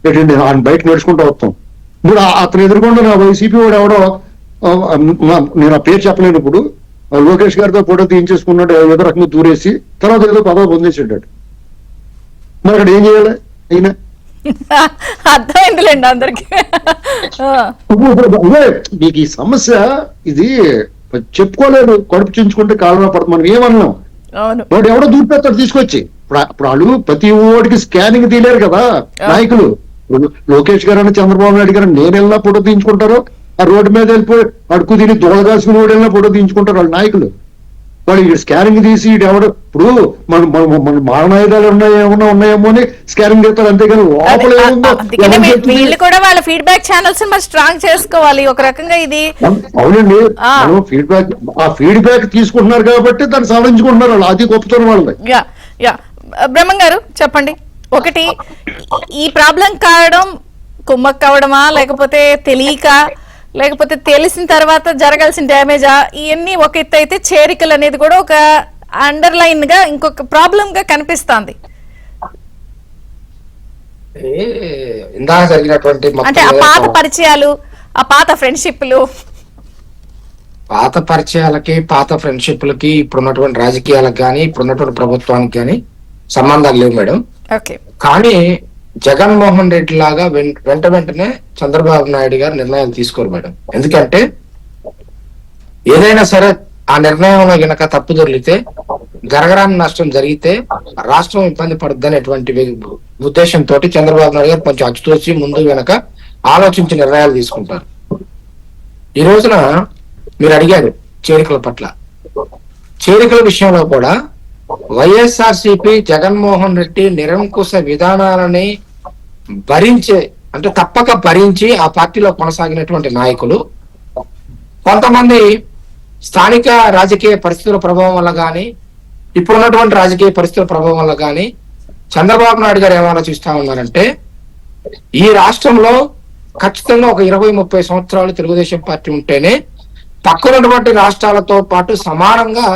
ఏంటండి ఆయన బయట నడుచుకుంటూ వస్తాం. ఇప్పుడు అతను ఎదుర్కొండ నా వైసీపీ వాడు ఎవడో, నేను ఆ పేరు చెప్పలేను ఇప్పుడు, లోకేష్ గారితో ఫోటో తీయించేసుకున్నాడు, ఏదో రకంగా దూరేసి తర్వాత ఏదో పదవి పొందేసాడు. మరి అక్కడ ఏం చేయాలి? అయినా అర్థమైందిలేండి అందరికి. మీకు ఈ సమస్య ఇది చెప్పుకోలేదు, కడుపు చించుకుంటే కాలంలో పడుతుంది. మనం ఏమన్నాం? వాడు ఎవడో దూరిపెత్తాడు తీసుకొచ్చి. ఇప్పుడు వాళ్ళు ప్రతి ఓడికి స్కానింగ్ తీయలేరు కదా నాయకులు. లోకేష్ గారు అని, చంద్రబాబు నాయుడు గారు నేను వెళ్ళినా ఫోటో తీయించుకుంటారు. ఆ రోడ్డు మీద వెళ్ళిపోయి అడుగు తిని దొంగదాసుకుని ఓడి వెళ్ళినా ఫోటో తీయించుకుంటారు వాళ్ళ నాయకులు. వాళ్ళు స్కానింగ్ తీసి ఎవడు ఇప్పుడు మన మారణాయుధాలు ఉన్నాయేమో అని స్కానింగ్ చేస్తారు, అంతేగాని లోపల వీళ్ళు కూడా వాళ్ళ ఫీడ్బ్యాక్ ఛానల్స్ మరి స్ట్రాంగ్ చేసుకోవాలి ఒక రకంగా. ఇది అవునండి, ఆ ఫీడ్బ్యాక్ తీసుకుంటున్నారు కాబట్టి దాన్ని సవరించుకుంటున్నారు వాళ్ళు. అది గొప్పతనం వాళ్ళది. బ్రహ్మం గారు చెప్పండి. ఒకటి, ఈ ప్రాబ్లం కావడం కుమ్మక్ కావడమా, లేకపోతే తెలియక, లేకపోతే తెలిసిన తర్వాత జరగాల్సిన డ్యామేజా? ఇవన్నీ ఒక ఎత్తు అయితే చేరికలు అనేది కూడా ఒక అండర్లైన్ గా ఇంకొక ప్రాబ్లం గా కనిపిస్తుంది. అంటే ఆ పాత పరిచయాలు, ఆ పాత ఫ్రెండ్షిప్లు, పాత పరిచయాలకి, పాత ఫ్రెండ్షిప్లకి ఇప్పుడున్నటువంటి రాజకీయాలకు కానీ, ఇప్పుడున్నటువంటి ప్రభుత్వానికి కానీ సంబంధాలు లేవు మేడం. కానీ జగన్మోహన్ రెడ్డి లాగా వెంటనే చంద్రబాబు నాయుడు గారు నిర్ణయాలు తీసుకోరు మేడం. ఎందుకంటే ఏదైనా సరే ఆ నిర్ణయంలో గనక తప్పు దొరికితే గరగరాని నష్టం జరిగితే రాష్ట్రం ఇబ్బంది పడుద్ది అనేటువంటి ఉద్దేశంతో చంద్రబాబు నాయుడు గారు కొంచెం అచ్చుతోచి ముందు వెనక ఆలోచించి నిర్ణయాలు తీసుకుంటారు. ఈ రోజున మీరు అడిగారు చేరికల పట్ల. చేరికల విషయంలో కూడా వైఎస్ఆర్సీపీ జగన్మోహన్ రెడ్డి నిరంకుశ విధానాలని తప్పక భరించి ఆ పార్టీలో కొనసాగినటువంటి నాయకులు కొంతమంది స్థానిక రాజకీయ పరిస్థితుల ప్రభావం వల్ల కానీ ఇప్పుడున్నటువంటి రాజకీయ పరిస్థితుల ప్రభావం వల్ల కానీ చంద్రబాబు నాయుడు గారు ఏం ఆలోచిస్తా ఉన్నారంటే ఈ రాష్ట్రంలో ఖచ్చితంగా ఒక 20-30 సంవత్సరాలు తెలుగుదేశం పార్టీ ఉంటేనే పక్కనటువంటి రాష్ట్రాలతో పాటు సమానంగా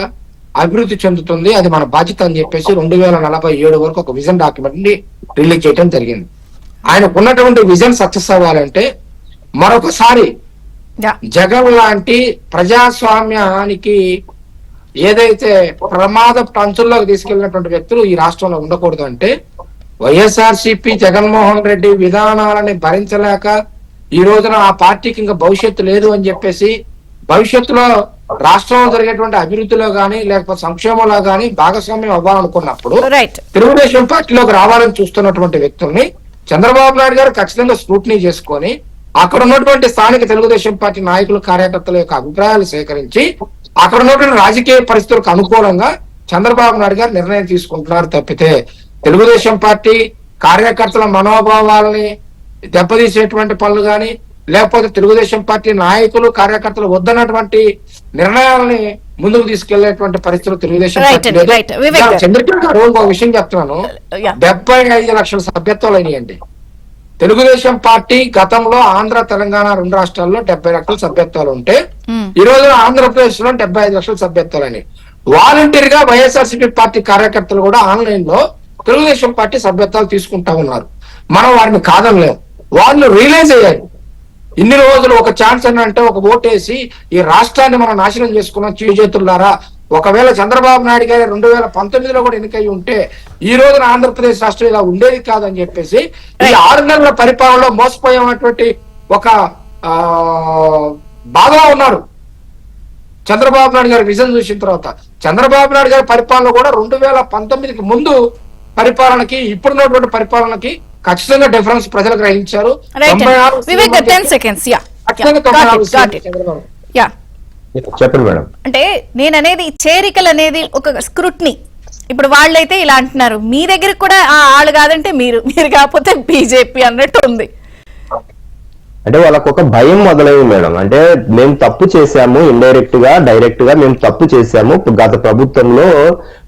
అభివృద్ధి చెందుతుంది, అది మన బాధ్యత అని చెప్పేసి 2047 వరకు ఒక విజన్ డాక్యుమెంట్ ని రిలీజ్ చేయడం జరిగింది. ఆయనకు ఉన్నటువంటి విజన్ సక్సెస్ అవ్వాలంటే మరొకసారి జగన్ లాంటి ప్రజాస్వామ్యానికి ఏదైతే ప్రమాద పంచుల్లోకి తీసుకెళ్లినటువంటి వ్యక్తులు ఈ రాష్ట్రంలో ఉండకూడదు అంటే వైఎస్ఆర్సీపీ జగన్మోహన్ రెడ్డి విధానాలని భరించలేక ఈ రోజున ఆ పార్టీకి ఇంకా భవిష్యత్తు లేదు అని చెప్పేసి భవిష్యత్తులో రాష్ట్రంలో జరిగేటువంటి అభివృద్ధిలో గానీ లేకపోతే సంక్షేమంలో గానీ భాగస్వామ్యం అవ్వాలనుకున్నప్పుడు తెలుగుదేశం పార్టీలోకి రావాలని చూస్తున్నటువంటి వ్యక్తుల్ని చంద్రబాబు నాయుడు గారు ఖచ్చితంగా స్క్రూటినీ చేసుకొని అక్కడ ఉన్నటువంటి స్థానిక తెలుగుదేశం పార్టీ నాయకులు కార్యకర్తల యొక్క అభిప్రాయాలు సేకరించి అక్కడ ఉన్నటువంటి రాజకీయ పరిస్థితులకు అనుకూలంగా చంద్రబాబు నాయుడు గారు నిర్ణయం తీసుకుంటున్నారు తప్పితే తెలుగుదేశం పార్టీ కార్యకర్తల మనోభావాలని దెబ్బతీసేటువంటి పనులు కానీ లేకపోతే తెలుగుదేశం పార్టీ నాయకులు కార్యకర్తలు వద్దన్నటువంటి నిర్ణయాలని ముందుకు తీసుకెళ్లేటువంటి పరిస్థితులు తెలుగుదేశం పార్టీ లేదు. చంద్రబాబు గారు ఒక విషయం చెప్తున్నాను, 75 లక్షల సభ్యత్వాలు అయినాయండి. తెలుగుదేశం పార్టీ గతంలో ఆంధ్ర తెలంగాణ 2 రాష్ట్రాల్లో 70 లక్షల సభ్యత్వాలు ఉంటే ఈ రోజు ఆంధ్రప్రదేశ్ లో 75 లక్షల సభ్యత్వాలు అయినాయి. వాలంటీర్ గా వైఎస్ఆర్సీపీ పార్టీ కార్యకర్తలు కూడా ఆన్లైన్ లో తెలుగుదేశం పార్టీ సభ్యత్వాలు తీసుకుంటా ఉన్నారు. మనం వారిని కాదనలేము. వాళ్ళు రియలైజ్ అయ్యారు ఇన్ని రోజులు ఒక ఛాన్స్ అని అంటే ఒక ఓటేసి ఈ రాష్ట్రాన్ని మనం నాశనం చేసుకున్నాం చేతులారా. ఒకవేళ చంద్రబాబు నాయుడు గారు 2019లో కూడా ఎన్నికై ఉంటే ఈ రోజున ఆంధ్రప్రదేశ్ రాష్ట్రం ఇలా ఉండేది కాదని చెప్పేసి ఈ 6 నెలల పరిపాలనలో మోసపోయేటువంటి ఒక బాధలో ఉన్నారు. చంద్రబాబు నాయుడు గారి విజన్ చూసిన తర్వాత చంద్రబాబు నాయుడు గారి పరిపాలన కూడా 2019కి ముందు పరిపాలనకి ఇప్పుడున్నటువంటి పరిపాలనకి ఖచ్చితంగా డిఫరెన్స్ ప్రజలు గ్రహించారు. చెప్పండి మేడం. అంటే నేననేది చేరికలు అనేది ఒక స్క్రూట్నీ. ఇప్పుడు వాళ్ళైతే ఇలా అంటున్నారు, మీ దగ్గర కూడా వాళ్ళు కాదంటే మీరు కాకపోతే బీజేపీ అన్నట్టు ఉంది. అంటే వాళ్ళకు ఒక భయం మొదలైంది మేడం. అంటే మేము తప్పు చేశాము, ఇండైరెక్ట్ గా డైరెక్ట్ గా మేము తప్పు చేశాము, గత ప్రభుత్వంలో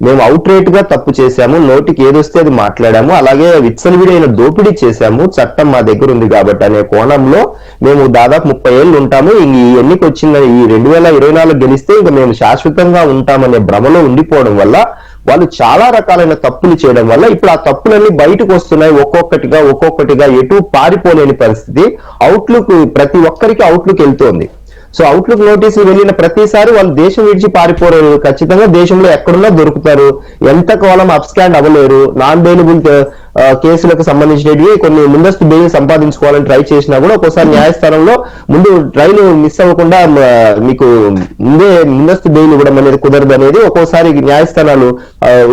మేము అవుట్ రేట్ గా తప్పు చేశాము, నోటికి ఏదొస్తే అది మాట్లాడాము, అలాగే విచ్చలవిడైన దోపిడీ చేశాము, చట్టం మా దగ్గర ఉంది కాబట్టి అనే కోణంలో మేము దాదాపు 30 ఏళ్ళు ఉంటాము, ఈ ఎన్నిక వచ్చిన ఈ 2024 గెలిస్తే ఇంకా మేము శాశ్వతంగా ఉంటామనే భ్రమలో ఉండిపోవడం వల్ల వాళ్ళు చాలా రకాలైన తప్పులు చేయడం వల్ల ఇప్పుడు ఆ తప్పులన్నీ బయటకు వస్తున్నాయి. ఒక్కొక్కటిగా ఎటు పారిపోలేని పరిస్థితి. అవుట్లుక్ ప్రతి ఒక్కరికి అవుట్లుక్ వెళ్తోంది. సో అవుట్లుక్ నోటీసులు వెళ్ళిన ప్రతిసారి వాళ్ళు దేశం విడిచి పారిపోలేరు. ఖచ్చితంగా దేశంలో ఎక్కడున్నా దొరుకుతారు. ఎంత కాలం అబ్స్కాండ్ అవ్వలేరు. నాన్ బెయిలబుల్ కేసులకు సంబంధించినవి కొన్ని ముందస్తు బెయిల్ సంపాదించుకోవాలని ట్రై చేసినా కూడా ఒక్కోసారి న్యాయస్థానంలో ముందు ట్రైల్ మిస్ అవ్వకుండా మీకు ముందే ముందస్తు బెయిల్ ఇవ్వడం అనేది కుదరదు అనేది ఒక్కోసారి న్యాయస్థానాలు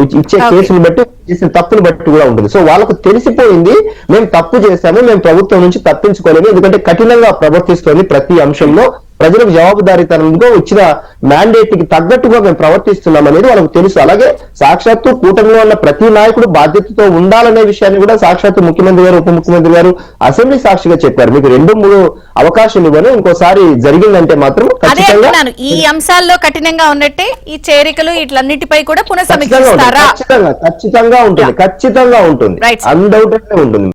ఇచ్చే కేసులు బట్టి చేసిన తప్పును బట్టి కూడా ఉంటుంది. సో వాళ్ళకు తెలిసిపోయింది మేము తప్పు చేశాము, మేము ప్రభుత్వం నుంచి తప్పించుకోలేము, ఎందుకంటే కఠినంగా ప్రవర్తిస్తోంది ప్రతి అంశంలో, ప్రజలకు జవాబుదారీతనంగా ఇచ్చిన మ్యాండేట్ కి తగ్గట్టుగా మేము ప్రవర్తిస్తున్నాం అనేది వాళ్ళకు తెలుసు. అలాగే సాక్షాత్తు కూటమిలో ఉన్న ప్రతి నాయకుడు బాధ్యతతో ఉండాలనే విషయాన్ని కూడా సాక్షాత్తు ముఖ్యమంత్రి గారు ఉప ముఖ్యమంత్రి గారు అసెంబ్లీ సాక్షిగా చెప్పారు. మీకు 2-3 అవకాశాలు ఇవ్వను, ఇంకోసారి జరిగిందంటే మాత్రం ఈ అంశాల్లో కఠినంగా ఉన్నట్టే ఈ చేరికలు ఇట్లన్నిటిపై కూడా పునఃసమీక్షిస్తారా? ఖచ్చితంగా ఉంటుంది, అన్డౌటెడ్ ఉంటుంది.